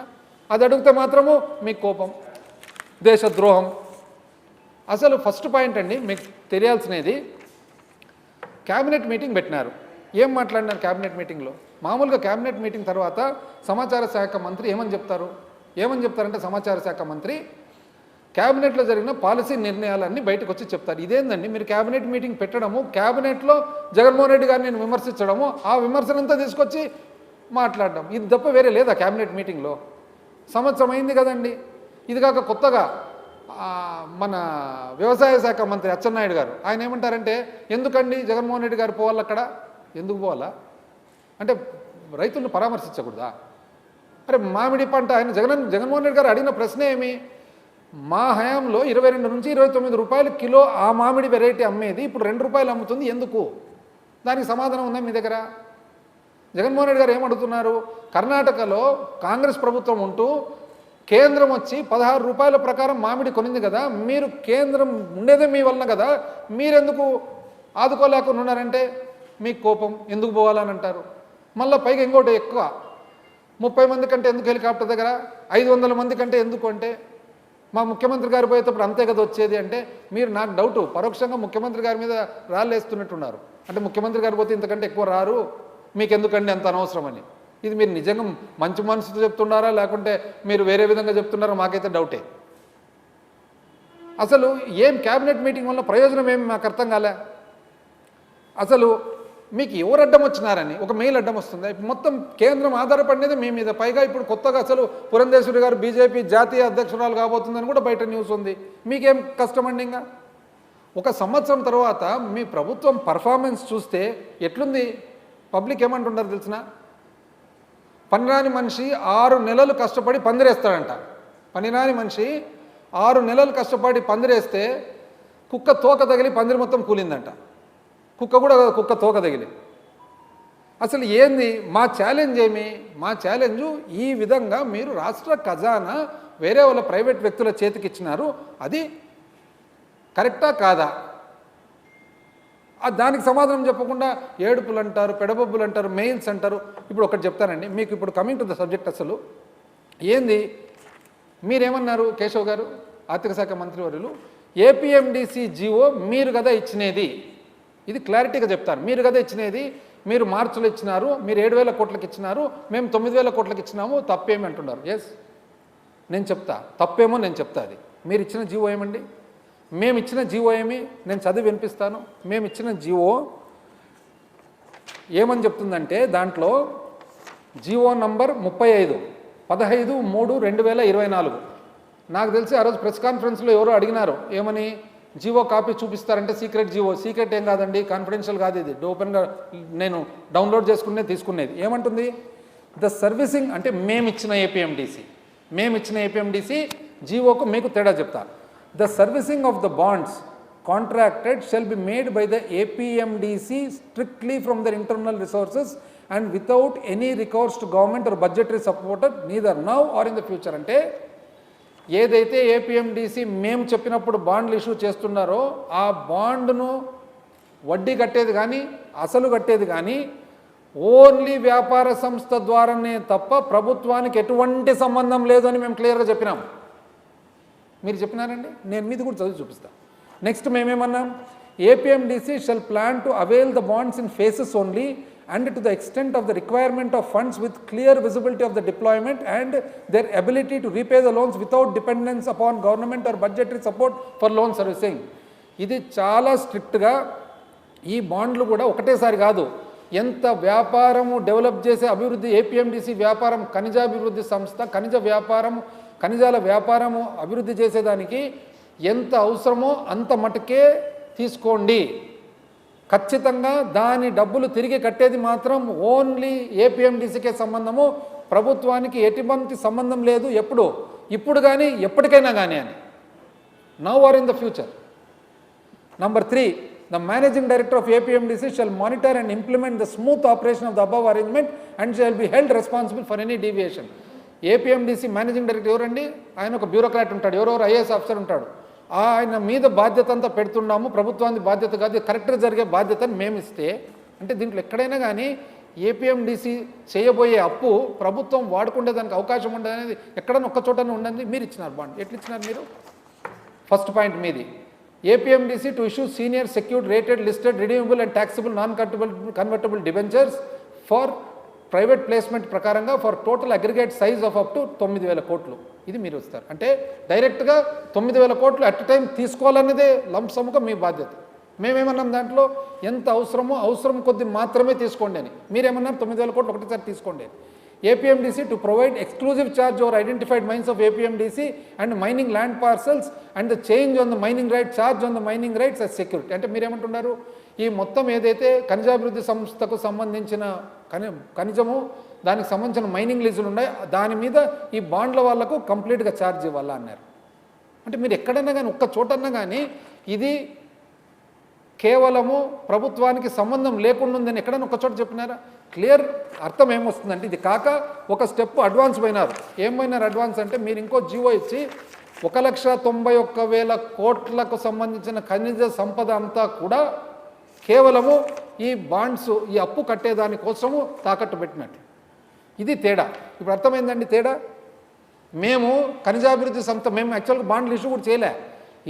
Speaker 1: అది అడిగితే మాత్రము మీకు కోపం, దేశద్రోహం. అసలు ఫస్ట్ పాయింట్ అండి మీకు తెలియాల్సినది, క్యాబినెట్ మీటింగ్ పెట్టినారు. ఏం మాట్లాడినారు క్యాబినెట్ మీటింగ్లో? మామూలుగా క్యాబినెట్ మీటింగ్ తర్వాత సమాచార శాఖ మంత్రి ఏమని చెప్తారంటే సమాచార శాఖ మంత్రి క్యాబినెట్లో జరిగిన పాలసీ నిర్ణయాలన్నీ బయటకు వచ్చి చెప్తారు. ఇదేందండి మీరు క్యాబినెట్ మీటింగ్ పెట్టడము, క్యాబినెట్లో జగన్మోహన్ రెడ్డి గారిని నేను విమర్శించడము, ఆ విమర్శనంతా తీసుకొచ్చి మాట్లాడడం, ఇది తప్ప వేరే లేదా క్యాబినెట్ మీటింగ్లో? సంవత్సరం అయింది కదండి. ఇది కాక కొత్తగా మన వ్యవసాయ శాఖ మంత్రి అచ్చెన్నాయుడు గారు ఆయన ఏమంటారంటే, ఎందుకండి జగన్మోహన్ రెడ్డి గారు పోవాలి అక్కడ? ఎందుకు పోవాలా అంటే రైతులను పరామర్శించకూడదా? అరే మామిడి పంట ఆయన జగన్మోహన్ రెడ్డి గారు అడిగిన ప్రశ్న ఏమి? మా హయాంలో 22 నుంచి 29 రూపాయలు కిలో ఆ మామిడి వెరైటీ అమ్మేది, ఇప్పుడు 2 రూపాయలు అమ్ముతుంది, ఎందుకు? దానికి సమాధానం ఉందా మీ దగ్గర? జగన్మోహన్ రెడ్డి గారు ఏమడుగుతున్నారు? కర్ణాటకలో కాంగ్రెస్ ప్రభుత్వం ఉంటూ కేంద్రం వచ్చి 16 రూపాయల ప్రకారం మామిడి కొనింది కదా, మీరు కేంద్రం ఉండేదే మీ వలన కదా, మీరెందుకు ఆదుకోలేకుండా ఉన్నారంటే మీకు కోపం, ఎందుకు పోవాలని అంటారు. మళ్ళీ పైగా ఇంకోటి ఎక్కువ, 30 మంది కంటే ఎందుకు హెలికాప్టర్ దగ్గర, 500 మంది కంటే ఎందుకు అంటే, మా ముఖ్యమంత్రి గారు పోయేటప్పుడు అంతే కదా వచ్చేది అంటే, మీరు నాకు డౌటు పరోక్షంగా ముఖ్యమంత్రి గారి మీద రాళ్ళేస్తున్నట్టున్నారు. అంటే ముఖ్యమంత్రి గారు పోతే ఇంతకంటే ఎక్కువ రారు, మీకెందుకండి అంత అనవసరమని. ఇది మీరు నిజంగా మంచి మనసుతో చెప్తున్నారా లేకుంటే మీరు వేరే విధంగా చెప్తున్నారా మాకైతే డౌటే. అసలు ఏం క్యాబినెట్ మీటింగ్ వల్ల ప్రయోజనం ఏమి మాకు అర్థం కాలే. అసలు మీకు ఎవరు అడ్డం వచ్చినారని ఒక మెయిల్ అడ్డం వస్తుంది. మొత్తం కేంద్రం ఆధారపడినది మీ మీద. పైగా ఇప్పుడు కొత్తగా అసలు పురంధేశ్వరి గారు బీజేపీ జాతీయ అధ్యక్షురాలు కాబోతుందని కూడా బయట న్యూస్ ఉంది. మీకేం కష్టమండి? ఇంకా ఒక సంవత్సరం తర్వాత మీ ప్రభుత్వం పర్ఫార్మెన్స్ చూస్తే ఎట్లుంది? పబ్లిక్ ఏమంటున్నారు తెలిసిన? పనిరాని మనిషి 6 నెలలు కష్టపడి పందిరేస్తాడంట. పనిరాని మనిషి 6 నెలలు కష్టపడి పందిరేస్తే కుక్క తోక తగిలి పందిరి మొత్తం కూలిందంట. కుక్క తోక తగిలి. అసలు ఏంది మా ఛాలెంజ్? ఏమి మా ఛాలెంజు? ఈ విధంగా మీరు రాష్ట్ర ఖజానా వేరే వాళ్ళ ప్రైవేట్ వ్యక్తుల చేతికి ఇచ్చినారు, అది కరెక్టా కాదా? దానికి సమాధానం చెప్పకుండా ఏడుపులు అంటారు, పెడబొబ్బులు అంటారు, మెయిల్స్ అంటారు. ఇప్పుడు ఒకటి చెప్తానండి మీకు, ఇప్పుడు కమింగ్ టు ద సబ్జెక్ట్. అసలు ఏంది మీరేమన్నారు కేశవ్ గారు, ఆర్థిక శాఖ మంత్రి వర్యులు? ఏపీఎండిసి జీవో మీరు కదా ఇచ్చినది, ఇది క్లారిటీగా చెప్తారు. మీరు కదా ఇచ్చినది, మీరు మార్చిలో ఇచ్చినారు, మీరు 7,000 కోట్లకి ఇచ్చినారు, మేము 9,000 కోట్లకి ఇచ్చినాము, తప్పేమి అంటున్నారు. ఎస్ నేను చెప్తా, తప్పేమో నేను చెప్తా. అది మీరు ఇచ్చిన జీవో ఏమండి? మేము ఇచ్చిన జీవో ఏమి? నేను చదివి వినిపిస్తాను. మేము ఇచ్చిన జీవో ఏమని చెప్తుందంటే, దాంట్లో జీవో నంబర్ 35 15/3/2024. నాకు తెలిసి ఆ రోజు ప్రెస్ కాన్ఫరెన్స్లో ఎవరో అడిగినారు ఏమని, జీవో కాపీ చూపిస్తారంటే సీక్రెట్ జీవో. సీక్రెట్ ఏం కాదండి, కాన్ఫిడెన్షియల్ కాదు, ఇది ఓపెన్గా నేను డౌన్లోడ్ తీసుకునేది. ఏమంటుంది? ద సర్వీసింగ్ అంటే మేమిచ్చిన ఏపీఎండిసి జీవోకు మీకు తేడా చెప్తా. The servicing of the bonds contracted shall be made by the APMDC strictly from their internal resources and without any recourse to government or budgetary support neither now or in the future. అంటే ఏదైతే APMDC మేము చెప్పినప్పుడు బాండ్లు issue చేస్తున్నారో ఆ బాండ్ను వడ్డీ కట్టేది కానీ అసలు కట్టేది కానీ ఓన్లీ వ్యాపార సంస్థ ద్వారానే తప్ప ప్రభుత్వానికి ఎటువంటి సంబంధం లేదు అని మేము క్లియర్గా చెప్పినాం. మీరు చెప్పినారండి, నేను మీది కూడా చదివి చూపిస్తాను. నెక్స్ట్ మేమేమన్నాం, APMDC shall plan to avail the bonds in phases only and to the extent of the requirement of funds with clear visibility of the deployment and their ability to repay the loans without dependence upon government or budgetary support for loan servicing. ఇది చాలా స్ట్రిక్ట్గా ఈ బాండ్లు కూడా ఒకటేసారి కాదు, ఎంత వ్యాపారము డెవలప్ చేసే అభివృద్ధి ఏపీఎండిసి వ్యాపారం ఖనిజాభివృద్ధి సంస్థ ఖనిజాల వ్యాపారము అభివృద్ధి చేసేదానికి ఎంత అవసరమో అంత మటుకే తీసుకోండి. ఖచ్చితంగా దాని డబ్బులు తిరిగి కట్టేది మాత్రం ఓన్లీ ఏపీఎండిసికే సంబంధము, ప్రభుత్వానికి ఎటువంటి సంబంధం లేదు. ఇప్పుడు కానీ ఎప్పటికైనా కానీ అని now or in the future. Number 3, the managing director of APMDC shall monitor and implement the smooth operation of the above arrangement and shall be held responsible for any deviation. APMDC managing director ఎవరండి? ఆయన ఒక bureaucrat ఉంటాడు, ఎవరెవరు IAS officer ఉంటాడు. ఆయన మీద బాధ్యత అంతా పెడుతున్నాము, ప్రభుత్వానికి బాధ్యత కాదు, కరెక్ట్గా జరిగే బాధ్యతను మేము ఇస్తే, అంటే దీంట్లో ఎక్కడైనా కానీ ఏపీఎండిసి చేయబోయే అప్పు ప్రభుత్వం వాడుకుంటే దానికి అవకాశం ఉండదు అనేది ఎక్కడైనా ఒక్క చోటనే ఉండండి. మీరు ఇచ్చినారు బాండ్, ఎట్లా ఇచ్చినారు మీరు? ఫస్ట్ పాయింట్ మీది. APMDC to issue senior secured rated listed redeemable and taxable non convertible debentures for private placement ప్రకారంగా for total aggregate size of up to 9,000 కోట్లు. ఇది మీరు ఇస్తారు. అంటే డైరెక్ట్గా 9,000 కోట్లు అట్ టైం తీసుకోవాలనేదే లంసముగా మీ బాధ్యత. మేమేమన్నాం దాంట్లో ఎంత అవసరమో అవసరం కొద్ది మాత్రమే తీసుకోండి అని. మీరేమన్నారు 9,000 కోట్లు ఒకటిసారి తీసుకోండి. APMDC to provide exclusive charge over identified mines of APMDC and mining land parcels and the change on the mining right charge on the mining rights as security. అంటే మీరేమంటున్నారు, ఈ మొత్తం ఏదైతే ఖనిజాభివృద్ధి సంస్థకు సంబంధించిన ఖనిజము దానికి సంబంధించిన మైనింగ్ లీజులు ఉన్నాయి, దాని మీద ఈ బాండ్ల వాళ్లకు కంప్లీట్గా ఛార్జ్ ఇవ్వాలా అన్నారు. అంటే మీరు ఎక్కడన్నా కానీ ఒక్క చోటన్నా కానీ ఇది కేవలము ప్రభుత్వానికి సంబంధం లేకుండా ఉందని ఎక్కడైనా ఒక చోట చెప్పినారా? క్లియర్ అర్థం ఏమొస్తుందంటే ఇది కాక ఒక స్టెప్ అడ్వాన్స్ పోయినారు. ఏమైనారు అడ్వాన్స్ అంటే మీరు ఇంకో జీవో ఇచ్చి 1,91,000 కోట్లకు సంబంధించిన ఖనిజ సంపద అంతా కూడా కేవలము ఈ బాండ్స్ ఈ అప్పు కట్టేదానికోసము తాకట్టు పెట్టినట్లు. ఇది తేడా. ఇప్పుడు అర్థమైందండి తేడా. మేము ఖనిజాభివృద్ధి సంస్థ మేము యాక్చువల్గా బాండ్లు ఇష్యూ కూడా చేయలే.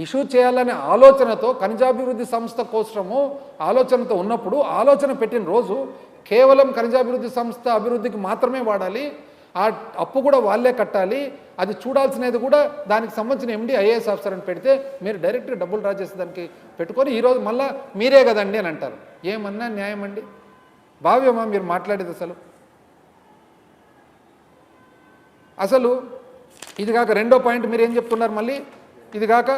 Speaker 1: ఇష్యూ చేయాలనే ఆలోచనతో ఖనిజాభివృద్ధి సంస్థ కోసము ఆలోచనతో ఉన్నప్పుడు ఆలోచన పెట్టిన రోజు కేవలం ఖనిజాభివృద్ధి సంస్థ అభివృద్ధికి మాత్రమే వాడాలి, ఆ అప్పు కూడా వాళ్ళే కట్టాలి, అది చూడాల్సినది కూడా దానికి సంబంధించిన ఎండి ఐఏఎస్ ఆఫీసర్ అని పెడితే మీరు డైరెక్ట్గా డబ్బులు డ్రా చేసే దానికి పెట్టుకొని ఈరోజు మళ్ళీ మీరే కదండి అని అంటారు. ఏమన్నా న్యాయం అండి? భావ్యమా మీరు మాట్లాడేది? అసలు ఇది కాక రెండో పాయింట్ మీరు ఏం చెప్తున్నారు మళ్ళీ, ఇది కాక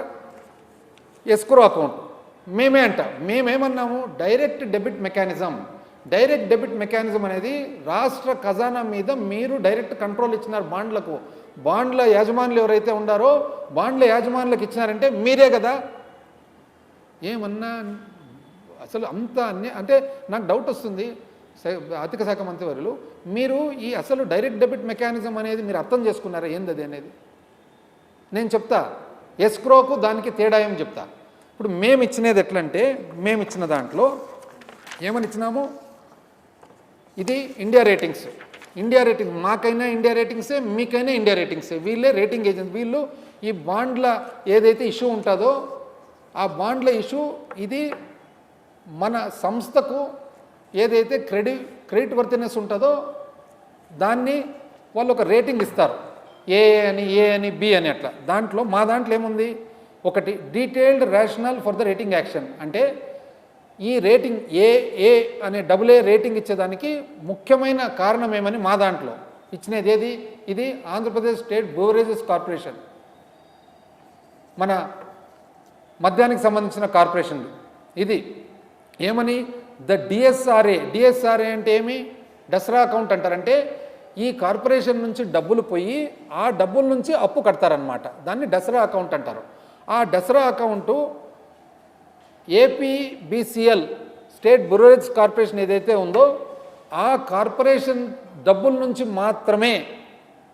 Speaker 1: ఎస్క్రో అకౌంట్ మేమేమన్నాము, direct debit mechanism. Direct debit mechanism అనేది రాష్ట్ర ఖజానా మీద మీరు డైరెక్ట్ కంట్రోల్ ఇచ్చినారు. బాండ్ల యాజమానులు ఎవరైతే ఉన్నారో బాండ్ల యాజమానులకు ఇచ్చినారంటే మీరే కదా. ఏమన్నా అసలు అంత అంటే నాకు డౌట్ వస్తుంది ఆర్థిక శాఖ మంత్రివర్యులు, మీరు ఈ అసలు డైరెక్ట్ డెబిట్ మెకానిజం అనేది మీరు అర్థం చేసుకున్నారా ఏంది అనేది? నేను చెప్తా, ఎస్క్రోకు దానికి తేడా ఏం చెప్తా. ఇప్పుడు మేము ఇచ్చినది ఎట్లంటే, మేము ఇచ్చిన దాంట్లో ఏమని ఇచ్చినాము, ఇది ఇండియా రేటింగ్స్. మాకైనా ఇండియా రేటింగ్సే, మీకైనా ఇండియా రేటింగ్సే. వీళ్ళే రేటింగ్ ఏజెన్సీ. వీళ్ళు ఈ బాండ్ల ఏదైతే ఇష్యూ ఉంటుందో ఆ బాండ్ల ఇష్యూ ఇది మన సంస్థకు ఏదైతే క్రెడిట్ వర్తినెస్ ఉంటుందో దాన్ని వాళ్ళు ఒక రేటింగ్ ఇస్తారు, ఏ అని బి అని అట్లా. మా దాంట్లో ఏముంది, ఒకటి detailed rational for the rating action. అంటే ఈ రేటింగ్ ఏ అనే AA రేటింగ్ ఇచ్చేదానికి ముఖ్యమైన కారణం ఏమని మా దాంట్లో ఇచ్చినది ఏది, ఇది ఆంధ్రప్రదేశ్ స్టేట్ బెవరేజెస్ కార్పొరేషన్, మన మద్యానికి సంబంధించిన కార్పొరేషన్. ఇది ఏమని, ద డిఎస్ఆర్ఏ అంటే ఏమి, దసరా అకౌంట్ అంటారంటే ఈ కార్పొరేషన్ నుంచి డబ్బులు పోయి ఆ డబ్బుల నుంచి అప్పు కడతారనమాట. దాన్ని దసరా అకౌంట్ అంటారు. ఆ Dasara account APBCL state బ్యూరేజ్ corporation ఏదైతే ఉందో ఆ కార్పొరేషన్ డబ్బుల నుంచి మాత్రమే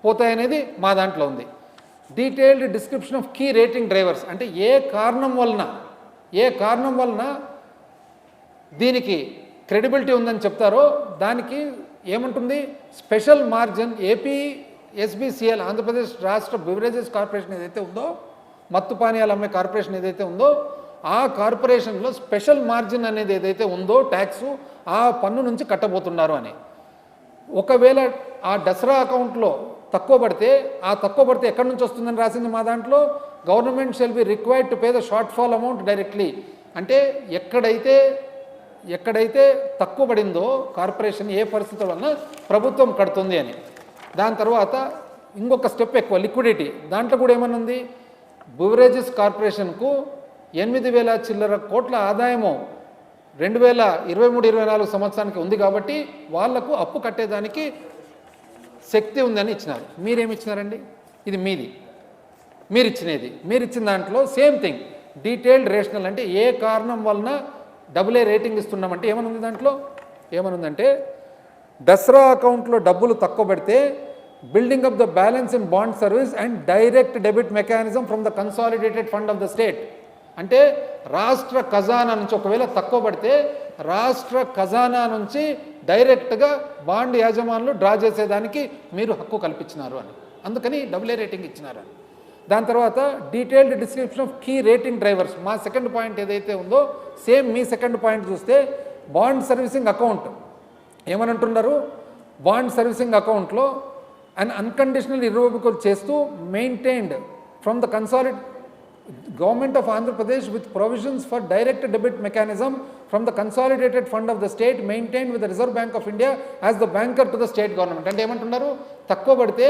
Speaker 1: పోతాయనేది మా దాంట్లో ఉంది. Detailed description of key rating drivers అంటే ఏ కారణం వలన దీనికి క్రెడిబిలిటీ ఉందని చెప్తారో దానికి ఏముంటుంది, స్పెషల్ మార్జిన్. ఏపీఎస్బీసీఎల్ ఆంధ్రప్రదేశ్ రాష్ట్ర బివరేజెస్ కార్పొరేషన్ ఏదైతే ఉందో, మత్తు పానీయాలు అమ్మే కార్పొరేషన్ ఏదైతే ఉందో ఆ కార్పొరేషన్లో స్పెషల్ మార్జిన్ అనేది ఏదైతే ఉందో ట్యాక్స్ ఆ పన్ను నుంచి కట్టబోతున్నారు అని. ఒకవేళ ఆ దసరా అకౌంట్లో తక్కువ పడితే ఎక్కడి నుంచి వస్తుందని రాసింది మా దాంట్లో, government shall be required to pay the short fall amount directly. అంటే ఎక్కడైతే తక్కువ పడిందో కార్పొరేషన్ ఏ పరిస్థితుల వలన ప్రభుత్వం కడుతుంది అని. దాని తర్వాత ఇంకొక స్టెప్ ఎక్కువ లిక్విడిటీ. దాంట్లో కూడా ఏమనుంది, బివరేజెస్ కార్పొరేషన్కు 8,000 చిల్లర కోట్ల ఆదాయము 2023-24 సంవత్సరానికి ఉంది కాబట్టి వాళ్లకు అప్పు కట్టేదానికి శక్తి ఉందని ఇచ్చినారు. మీరేమి ఇచ్చినారండి? ఇది మీది, మీరు ఇచ్చిన దాంట్లో సేమ్ థింగ్ డీటెయిల్డ్ రేషనల్. అంటే ఏ కారణం వలన AA రేటింగ్ ఇస్తున్నామంటే ఏమనుంది దాంట్లో, ఏమనుందంటే దసరా అకౌంట్లో డబ్బులు తక్కువ పెడితే building up the balance in bond service and direct debit mechanism from the consolidated fund of the state. అంటే రాష్ట్ర ఖజానా నుంచి ఒకవేళ తక్కువ పడితే రాష్ట్ర ఖజానా నుంచి డైరెక్ట్గా బాండ్ యాజమానులు డ్రా చేసేదానికి మీరు హక్కు కల్పించినారు అని, అందుకని AA రేటింగ్ ఇచ్చినారు అని. దాని తర్వాత detailed description of key rating drivers. మా సెకండ్ పాయింట్ ఏదైతే ఉందో సేమ్ మీ సెకండ్ పాయింట్ చూస్తే బాండ్ సర్వీసింగ్ అకౌంట్ ఏమనంటున్నారు, బాండ్ సర్వీసింగ్ అకౌంట్లో అండ్ అన్కండిషనల్ ఇర్రివోకబుల్ చేస్తూ maintained from the Government of Andhra Pradesh with provisions for direct debit mechanism from the consolidated fund of the state maintained with the Reserve Bank of India as the banker to the state government. అంటే ఏమంటున్నారు, తక్కువ పడితే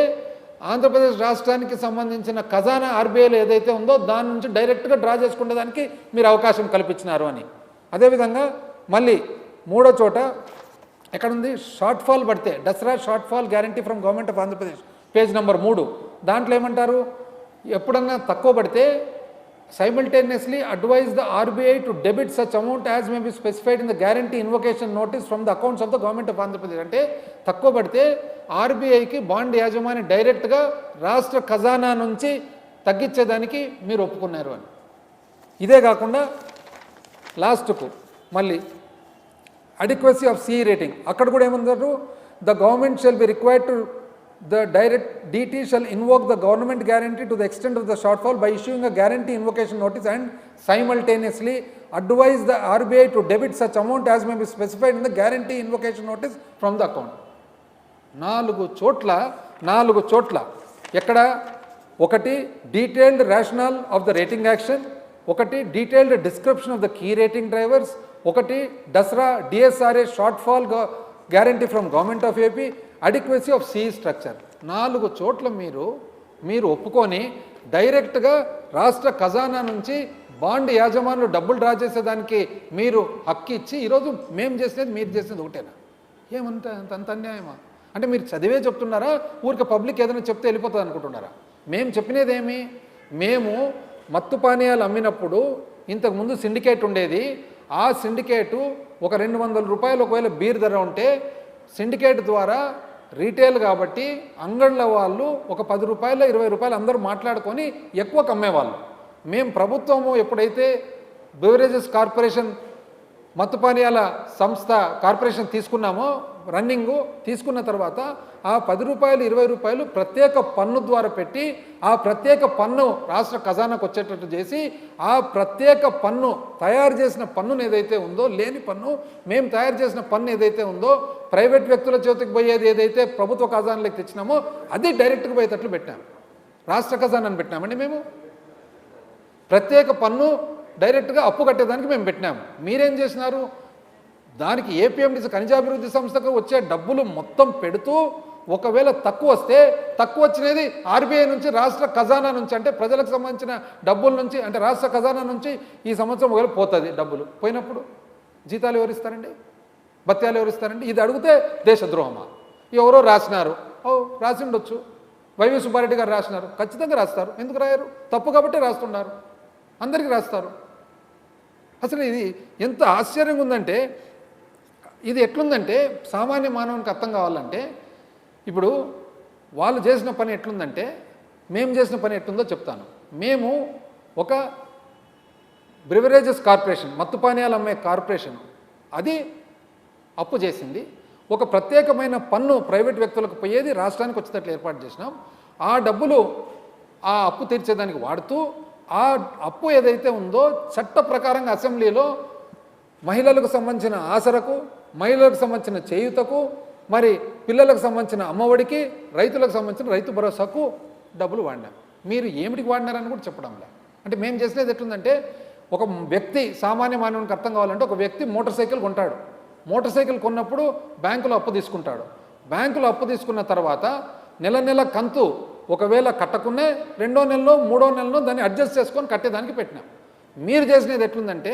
Speaker 1: ఆంధ్రప్రదేశ్ రాష్ట్రానికి సంబంధించిన ఖజానా ఆర్బీఐలో ఏదైతే ఉందో దాని నుంచి డైరెక్ట్గా డ్రా చేసుకునే దానికి మీరు అవకాశం కల్పించినారు అని. అదేవిధంగా మళ్ళీ మూడో చోట ఎక్కడుంది, షార్ట్ ఫాల్ పడితే Dasara short fall guarantee from government of Andhra Pradesh page number 3. దాంట్లో ఏమంటారు, ఎప్పుడన్నా తక్కువ పడితే simultaneously advise the RBI to debit such amount as may be specified in the guarantee invocation notice from the accounts of the government of Andhra Pradesh. అంటే తక్కువ పడితే ఆర్బీఐకి bond యాజమాని డైరెక్ట్గా రాష్ట్ర ఖజానా నుంచి తగ్గించేదానికి మీరు ఒప్పుకున్నారు అని. ఇదే కాకుండా లాస్ట్కు మళ్ళీ అడిక్వసీ ఆఫ్ సిఈ రేటింగ్. అక్కడ కూడా ఏమన్నారు, the government shall be required to the direct DT shall invoke the government guarantee to the extent of the shortfall by issuing a guarantee invocation notice and simultaneously advise the RBI to debit such amount as may be specified in the guarantee invocation notice from the account. 4 చోట్ల ఎక్కడ, ఒకటి detailed rationale of the rating action, ఒకటి detailed description of the key rating drivers, ఒకటి దసరా DSRA short fall guarantee from government of AP, adequacy of CE structure. 4 చోట్ల మీరు ఒప్పుకొని డైరెక్ట్గా రాష్ట్ర ఖజానా నుంచి బాండ్ యాజమానులు డబ్బులు డ్రా చేసేదానికి మీరు హక్కు ఇచ్చి ఈరోజు మేము చేసినది మీరు చేసినది ఒకటేనా? ఏమంటే అంత అన్యాయమా? అంటే మీరు చదివే చెప్తున్నారా, ఊరికి పబ్లిక్ ఏదైనా చెప్తే వెళ్ళిపోతుంది అనుకుంటున్నారా? మేము చెప్పినదేమి, మేము మత్తు పానీయాలు అమ్మినప్పుడు ఇంతకుముందు సిండికేట్ ఉండేది. ఆ సిండికేటు ఒక 200 రూపాయలు ఒకవేళ బీర్ ధర ఉంటే సిండికేట్ ద్వారా రీటైల్ కాబట్టి అంగళ్ళ వాళ్ళు ఒక 10 రూపాయలు 20 రూపాయలు అందరూ మాట్లాడుకొని ఎక్కువ కమ్మేవాళ్ళు. మేము ప్రభుత్వము ఎప్పుడైతే బెవరేజెస్ కార్పొరేషన్ మత్తు పానీయాల సంస్థ కార్పొరేషన్ తీసుకున్నామో, తీసుకున్న తర్వాత ఆ 10 రూపాయలు 20 రూపాయలు ప్రత్యేక పన్ను ద్వారా పెట్టి ఆ ప్రత్యేక పన్ను రాష్ట్ర ఖజానాకు వచ్చేటట్టు చేసి ఆ ప్రత్యేక పన్ను తయారు చేసిన పన్నును ఏదైతే ఉందో, లేని పన్ను మేము తయారు చేసిన పన్ను ఏదైతే ఉందో ప్రైవేట్ వ్యక్తుల చేతికి పోయేది ఏదైతే ప్రభుత్వ ఖజానాలకు తెచ్చినామో అది డైరెక్ట్గా పోయేటట్లు పెట్టాము. రాష్ట్ర ఖజానాన్ని పెట్టినామండి మేము. ప్రత్యేక పన్ను డైరెక్ట్గా అప్పు కట్టేదానికి మేము పెట్టినాము. మీరేం చేసినారు, దానికి ఏపీఎండిసి ఖనిజాభివృద్ధి సంస్థకు వచ్చే డబ్బులు మొత్తం పెడుతూ ఒకవేళ తక్కువ వస్తే తక్కువ వచ్చినది ఆర్బీఐ నుంచి రాష్ట్ర ఖజానా నుంచి, అంటే ప్రజలకు సంబంధించిన డబ్బుల నుంచి, అంటే రాష్ట్ర ఖజానా నుంచి ఈ సంవత్సరం ఒకవేళ పోతుంది. డబ్బులు పోయినప్పుడు జీతాలు ఎవరిస్తారండి, భత్యాలు ఎవరిస్తారండి? ఇది అడిగితే దేశద్రోహమా? ఎవరో రాసినారు, రాసి ఉండొచ్చు, వైవి సుబ్బారెడ్డి గారు రాసినారు, ఖచ్చితంగా రాస్తారు. ఎందుకు రాయరు? తప్పు కాబట్టి రాస్తున్నారు, అందరికీ రాస్తారు. అసలు ఇది ఎంత ఆశ్చర్యంగా ఉందంటే, ఇది ఎట్లుందంటే సామాన్య మానవునికి అర్థం కావాలంటే, ఇప్పుడు వాళ్ళు చేసిన పని ఎట్లుందంటే మేము చేసిన పని ఎట్లుందో చెప్తాను. మేము ఒక బ్రివరేజెస్ కార్పొరేషన్, మత్తు పానీయాలు అమ్మే కార్పొరేషన్, అది అప్పు చేసింది. ఒక ప్రత్యేకమైన పన్ను ప్రైవేట్ వ్యక్తులకు పోయేది రాష్ట్రానికి వచ్చేటట్లు ఏర్పాటు చేసినాం. ఆ డబ్బులు ఆ అప్పు తీర్చేదానికి వాడుతూ ఆ అప్పు ఏదైతే ఉందో చట్ట ప్రకారంగా అసెంబ్లీలో మహిళలకు సంబంధించిన ఆసరకు, మహిళలకు సంబంధించిన చేయూతకు, మరి పిల్లలకు సంబంధించిన అమ్మఒడికి, రైతులకు సంబంధించిన రైతు భరోసాకు డబ్బులు వాడినాం. మీరు ఏమిటికి వాడినారని కూడా చెప్పడంలే. అంటే మేము చేసినది ఎట్లుందంటే, ఒక వ్యక్తి సామాన్య మానవునికి అర్థం కావాలంటే, ఒక వ్యక్తి మోటార్ సైకిల్ కొంటాడు. మోటార్ సైకిల్ కొన్నప్పుడు బ్యాంకులో అప్పు తీసుకుంటాడు. బ్యాంకులో అప్పు తీసుకున్న తర్వాత నెల నెల కంతు ఒకవేళ కట్టకునే రెండో నెలలో మూడో నెలలో దాన్ని అడ్జస్ట్ చేసుకొని కట్టేదానికి పెట్టినాం. మీరు చేసినది ఎట్లుందంటే,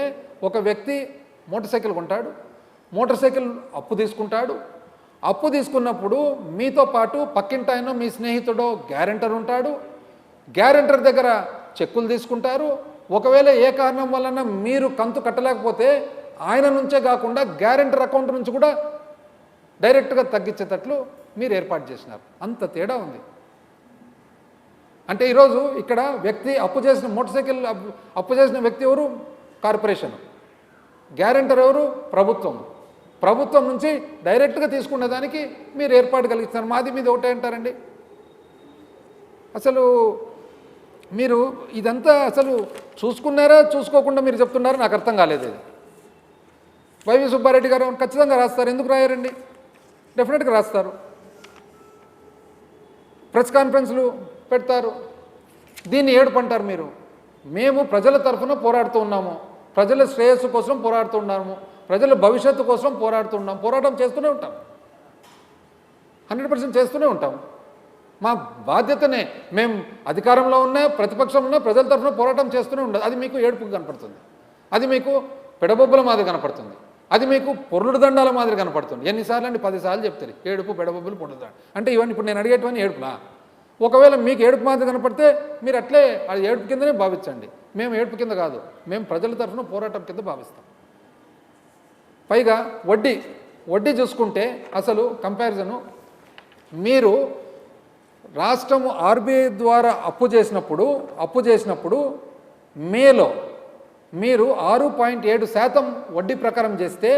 Speaker 1: ఒక వ్యక్తి మోటార్ సైకిల్ కొంటాడు, మోటార్ సైకిల్ అప్పు తీసుకుంటాడు. అప్పు తీసుకున్నప్పుడు మీతో పాటు పక్కింటాయనో మీ స్నేహితుడో గ్యారెంటర్ ఉంటాడు. గ్యారెంటర్ దగ్గర చెక్కులు తీసుకుంటారు. ఒకవేళ ఏ కారణం వలన మీరు కంతు కట్టలేకపోతే ఆయన నుంచే కాకుండా గ్యారెంటర్ అకౌంట్ నుంచి కూడా డైరెక్ట్గా తగ్గించేటట్లు మీరు ఏర్పాటు చేసినారు. అంత తేడా ఉంది. అంటే ఈరోజు ఇక్కడ వ్యక్తి అప్పు చేసిన మోటార్ సైకిల్ అప్పు చేసిన వ్యక్తి ఎవరు? కార్పొరేషన్. గ్యారెంటర్ ఎవరు? ప్రభుత్వం. ప్రభుత్వం నుంచి డైరెక్ట్గా తీసుకునే దానికి మీరు ఏర్పాటు కలిగిస్తున్నారు. మాది మీద ఒకటే అంటారండి. అసలు మీరు ఇదంతా అసలు చూసుకున్నారా చూసుకోకుండా మీరు చెప్తున్నారా నాకు అర్థం కాలేదు. ఇది వైవి సుబ్బారెడ్డి గారు ఖచ్చితంగా రాస్తారు. ఎందుకు రాయారండి? డెఫినెట్గా రాస్తారు. ప్రెస్ కాన్ఫరెన్స్లు పెడతారు. దీన్ని ఏడుపంటారు మీరు. మేము ప్రజల తరఫున పోరాడుతూ ఉన్నాము, ప్రజల శ్రేయస్సు కోసం పోరాడుతూ ఉన్నాము, ప్రజల భవిష్యత్తు కోసం పోరాడుతూ ఉన్నాం. పోరాటం చేస్తూనే ఉంటాం, 100% చేస్తూనే ఉంటాం. మా బాధ్యతనే. మేము అధికారంలో ఉన్నా ప్రతిపక్షంలో ఉన్నా ప్రజల తరఫున పోరాటం చేస్తూనే ఉండదు. అది మీకు ఏడుపుకు కనపడుతుంది, అది మీకు పెడబొబ్బల మాదిరి కనపడుతుంది, అది మీకు పొర్లుడు దండాల మాదిరి కనపడుతుంది. ఎన్నిసార్లు అండి? 10 సార్లు చెప్తారు ఏడుపు, పెడబొబ్బలు, పొర్లుడు. అంటే ఇవన్నీ ఇప్పుడు నేను అడిగేటివన్నీ ఏడుపులా? ఒకవేళ మీకు ఏడుపు మాదిరి కనపడితే మీరు అట్లే అది ఏడుపు కిందనే భావించండి. మేము ఏడుపు కింద కాదు, మేము ప్రజల తరఫున పోరాటం కింద భావిస్తాం. పైగా వడ్డీ చూసుకుంటే అసలు కంపారిజను, మీరు రాష్ట్రము ఆర్బీఐ ద్వారా అప్పు చేసినప్పుడు మేలో మీరు 6.7% వడ్డీ ప్రకారం చేస్తే,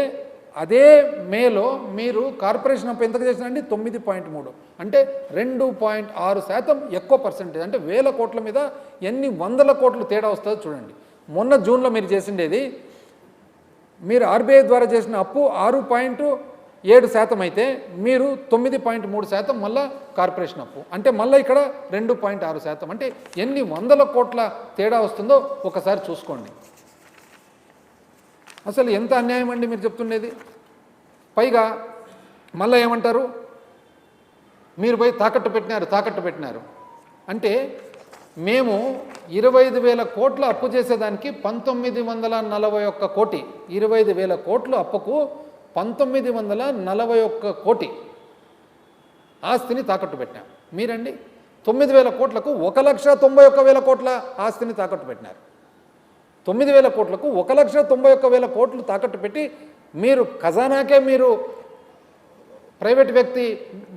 Speaker 1: అదే మేలో మీరు కార్పొరేషన్ అప్పు ఎంతకు చేసినండి? 9.3. అంటే 2.6% ఎక్కువ పర్సెంటేజ్. అంటే 1000 కోట్ల మీద ఎన్ని వందల కోట్లు తేడా వస్తుందో చూడండి. మొన్న జూన్లో మీరు చేసిండేది, మీరు ఆర్బీఐ ద్వారా చేసిన అప్పు 6.7% అయితే మీరు 9.3% మళ్ళా కార్పొరేషన్ అప్పు. అంటే మళ్ళీ ఇక్కడ 2.6%. అంటే ఎన్ని వందల కోట్ల తేడా వస్తుందో ఒకసారి చూసుకోండి. అసలు ఎంత అన్యాయం అండి మీరు చెప్తుండేది. పైగా మళ్ళీ ఏమంటారు? మీరు పోయి తాకట్టు పెట్టినారు. అంటే మేము 25,000 కోట్ల అప్పు చేసేదానికి 1941 కోటి, 25,000 కోట్ల అప్పుకు 1941 కోటి ఆస్తిని తాకట్టు పెట్టాం. మీరండి 9,000 కోట్లకు 1,91,000 కోట్ల ఆస్తిని తాకట్టు పెట్టినారు. 9,000 కోట్లకు 1,91,000 కోట్లు తాకట్టు పెట్టి మీరు ఖజానాకే మీరు ప్రైవేట్ వ్యక్తి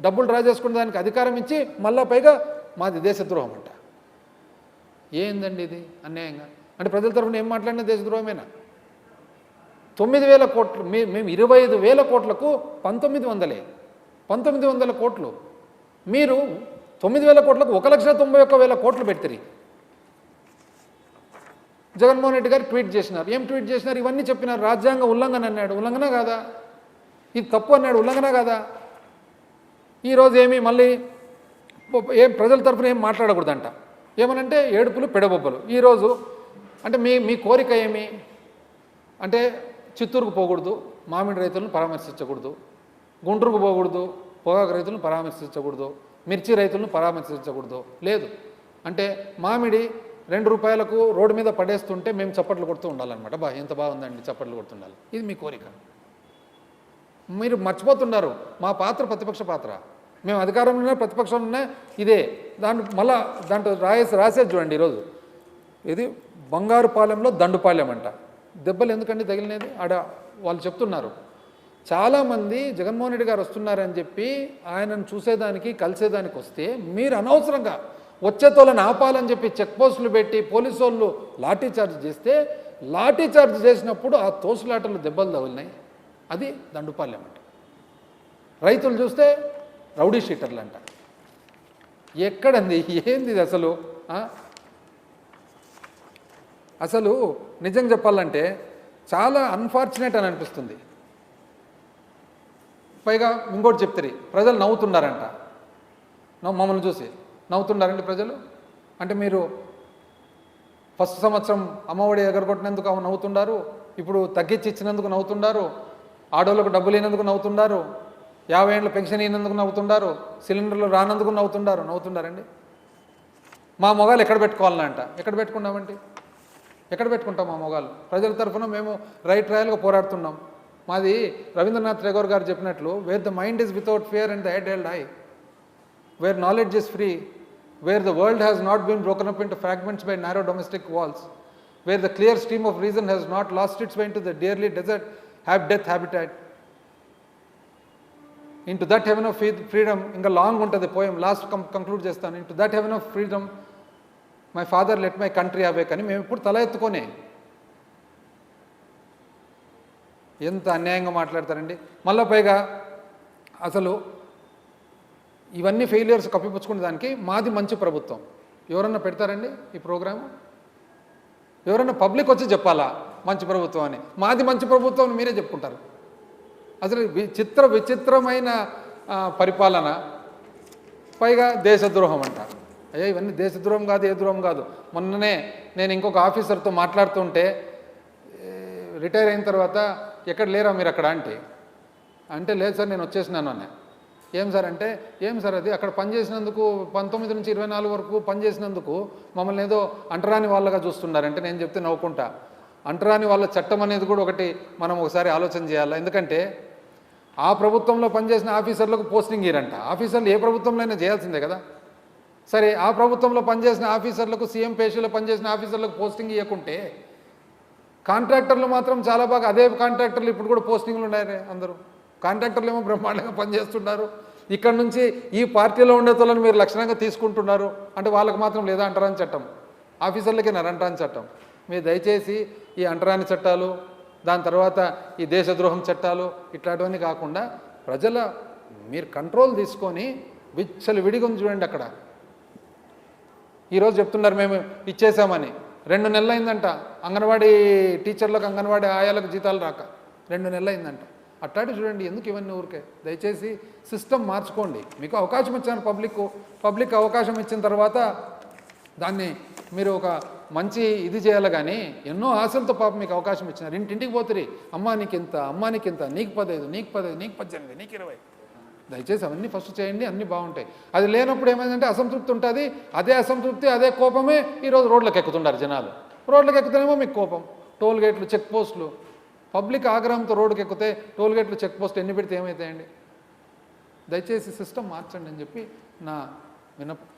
Speaker 1: డబ్బులు డ్రా చేసుకునే దానికి అధికారం ఇచ్చి మళ్ళా పైగా మాది దేశద్రోహం అంట. ఏందండి ఇది అన్యాయంగా? అంటే ప్రజల తరఫున ఏం మాట్లాడినా దేశద్రోహమేనా? 9,000 కోట్లు, మేము 25,000 కోట్లకు 1900 కోట్లు, మీరు 9,000 కోట్లకు 1,91,000 కోట్లు పెడతారు. జగన్మోహన్ రెడ్డి గారు ట్వీట్ చేసినారు. ఏం ట్వీట్ చేసినారు? ఇవన్నీ చెప్పినారు. రాజ్యాంగ ఉల్లంఘన అన్నాడు. ఉల్లంఘన కాదా? ఇది తప్పు అన్నాడు. ఉల్లంఘన కాదా? ఈరోజు ఏమి మళ్ళీ ఏం ప్రజల తరఫున ఏం మాట్లాడకూడదంట. ఏమనంటే ఏడుపులు, పెడబొబ్బలు. ఈరోజు అంటే మీ కోరిక ఏమి అంటే, చిత్తూరుకు పోకూడదు, మామిడి రైతులను పరామర్శించకూడదు, గుంటూరుకు పోకూడదు, పొగాకు రైతులను పరామర్శించకూడదు, మిర్చి రైతులను పరామర్శించకూడదు. లేదు అంటే మామిడి 2 రూపాయలకు రోడ్డు మీద పడేస్తుంటే మేము చప్పట్లు కొడుతూ ఉండాలన్నమాట. ఎంత బాగుందండి, చప్పట్లు కొడుతుండాలి. ఇది మీ కోరిక. మీరు మర్చిపోతున్నారు మా పాత్ర ప్రతిపక్ష పాత్ర. మేము అధికారంలో ఉన్నా ప్రతిపక్షంలో ఉన్నా ఇదే. మళ్ళా దాంట్లో రాసేది చూడండి. ఈరోజు ఇది బంగారుపాలెంలో దండుపాలెం అంట. దెబ్బలు ఎందుకండి తగిలినది? ఆడ వాళ్ళు చెప్తున్నారు, చాలామంది జగన్మోహన్ రెడ్డి గారు వస్తున్నారని చెప్పి ఆయనను చూసేదానికి కలిసేదానికి వస్తే మీరు అనవసరంగా వచ్చేతోళ్ళని ఆపాలని చెప్పి చెక్ పోస్టులు పెట్టి పోలీసు వాళ్ళు లాఠీ చార్జ్ చేస్తే, లాఠీ చార్జ్ చేసినప్పుడు ఆ తోసులాటలు దెబ్బలు తగిలినాయి. అది దండుపాలెం అంట. రైతులు చూస్తే రౌడీ షీటర్లు అంట. ఎక్కడండి? ఏంది ఇది అసలు? అసలు నిజం చెప్పాలంటే చాలా అన్ఫార్చునేట్ అని అనిపిస్తుంది. పైగా ఇంకోటి చెప్తారు, ప్రజలు నవ్వుతున్నారంట. మమ్మల్ని చూసి నవ్వుతున్నారండి ప్రజలు. అంటే మీరు ఫస్ట్ సంవత్సరం అమ్మఒడి ఎగరగొట్టినందుకు నవ్వుతున్నారు, ఇప్పుడు తగ్గించి ఇచ్చినందుకు నవ్వుతున్నారు, ఆడోళ్ళకు డబ్బులు ఇనందుకు నవ్వుతున్నారు, 50 ఏళ్ళ పెన్షన్ ఇనందుకు నవ్వుతున్నారు, సిలిండర్లు రానందుకు నవ్వుతున్నారండి. మా మొగాలు ఎక్కడ పెట్టుకోవాలంట. ఎక్కడ పెట్టుకున్నామండి? ఎక్కడ పెట్టుకుంటాం మా మొగాలు? ప్రజల తరఫున మేము రాయల్గా పోరాడుతున్నాం. మాది రవీంద్రనాథ్ ఠాగూర్ గారు చెప్పినట్లు, where the mind is without fear and the head held high, where knowledge is free, where the world has not been broken up into fragments by narrow domestic walls, where the clear stream of reason has not lost its way into the dreary desert death habitat. Into that heaven of freedom, inga long untadi poem, last conclude chestanu. Into that heaven of freedom, my father let my country awake అని మేము ఇప్పుడు తల ఎత్తుకొనే. ఎంత అన్యాయంగా మాట్లాడతారండి. మళ్ళీ పైగా అసలు ఇవన్నీ ఫెయిలియర్స్ కప్పిపుచ్చుకునే దానికి మాది మంచి ప్రభుత్వం ఎవరన్నా పెడతారండి ఈ ప్రోగ్రాము? ఎవరన్నా పబ్లిక్ వచ్చి చెప్పాలా మంచి ప్రభుత్వం అని? మాది మంచి ప్రభుత్వం అని మీరే చెప్పుకుంటారు. అసలు విచిత్రమైన పరిపాలన, పైగా దేశద్రోహం అంటారు. అయ్యా ఇవన్నీ దేశద్రోహం కాదు, ఏ ద్రోహం కాదు. మొన్ననే నేను ఇంకొక ఆఫీసర్తో మాట్లాడుతుంటే, రిటైర్ అయిన తర్వాత ఎక్కడ లేరా మీరు అక్కడ అంటే లేదు సార్ నేను వచ్చేసినాను అన్న. ఏం సార్ అంటే, ఏం సార్ అది అక్కడ పనిచేసినందుకు 19 నుంచి 24 వరకు పనిచేసినందుకు మమ్మల్ని ఏదో అంటరాని వాళ్ళగా చూస్తున్నారంటే నేను చెప్తే నవ్వుకుంటా. అంటరాని వాళ్ళ చట్టం అనేది కూడా ఒకటి మనం ఒకసారి ఆలోచన చేయాలి. ఎందుకంటే ఆ ప్రభుత్వంలో పనిచేసిన ఆఫీసర్లకు పోస్టింగ్ ఇయ్యరంట. ఆఫీసర్లు ఏ ప్రభుత్వంలో అయినా చేయాల్సిందే కదా. సరే, ఆ ప్రభుత్వంలో పనిచేసిన ఆఫీసర్లకు, సీఎం పేషీలో పనిచేసిన ఆఫీసర్లకు పోస్టింగ్ ఇవ్వకుంటే, కాంట్రాక్టర్లు మాత్రం చాలా బాగా, అదే కాంట్రాక్టర్లు ఇప్పుడు కూడా పోస్టింగ్లు ఉన్నాయి. అందరూ కాంట్రాక్టర్లు ఏమో బ్రహ్మాండంగా పనిచేస్తున్నారు. ఇక్కడ నుంచి ఈ పార్టీలో ఉండే తోళ్ళని మీరు లక్షణంగా తీసుకుంటున్నారు అంటే వాళ్ళకి మాత్రం లేదా అంటరాని చట్టం, ఆఫీసర్లకి అంటరాని చట్టం. మీరు దయచేసి ఈ అంటరాని చట్టాలు, దాని తర్వాత ఈ దేశద్రోహం చట్టాలు ఇట్లాంటివన్నీ కాకుండా మీరు కంట్రోల్ తీసుకొని విడిగా చూడండి. అక్కడ ఈరోజు చెప్తున్నారు మేము ఇచ్చేసామని. 2 నెలలు అయిందంట అంగన్వాడీ టీచర్లకు, అంగన్వాడీ ఆయాలకు జీతాలు రాక 2 నెలలు అయిందంట. అట్లాంటి చూడండి. ఎందుకు ఇవన్నీ ఊరికే? దయచేసి సిస్టమ్ మార్చుకోండి. మీకు అవకాశం ఇచ్చాను, పబ్లిక్ అవకాశం ఇచ్చిన తర్వాత దాన్ని మీరు ఒక మంచి ఇది చేయాలి. కానీ ఎన్నో ఆశలతో మీకు అవకాశం ఇచ్చినారు. ఇంటింటికి పోతురి, అమ్మా నీకింత, అమ్మా నీకింత, నీకు 15, నీకు 10, నీకు 18, నీకు 20. దయచేసి అవన్నీ ఫస్ట్ చేయండి, అన్నీ బాగుంటాయి. అది లేనప్పుడు ఏమైందంటే అసంతృప్తి ఉంటుంది. అదే అసంతృప్తి, అదే కోపమే ఈరోజు రోడ్లకు ఎక్కుతున్నారు జనాలు. రోడ్లకు ఎక్కుతేనేమో మీకు కోపం. టోల్ గేట్లు, చెక్ పోస్టులు, పబ్లిక్ ఆగ్రహంతో రోడ్డుకి ఎక్కితే టోల్ గేట్లు, చెక్ పోస్ట్ ఎన్ని పెడితే ఏమవుతాయండి? దయచేసి సిస్టమ్ మార్చండి అని చెప్పి నా విన్నపం.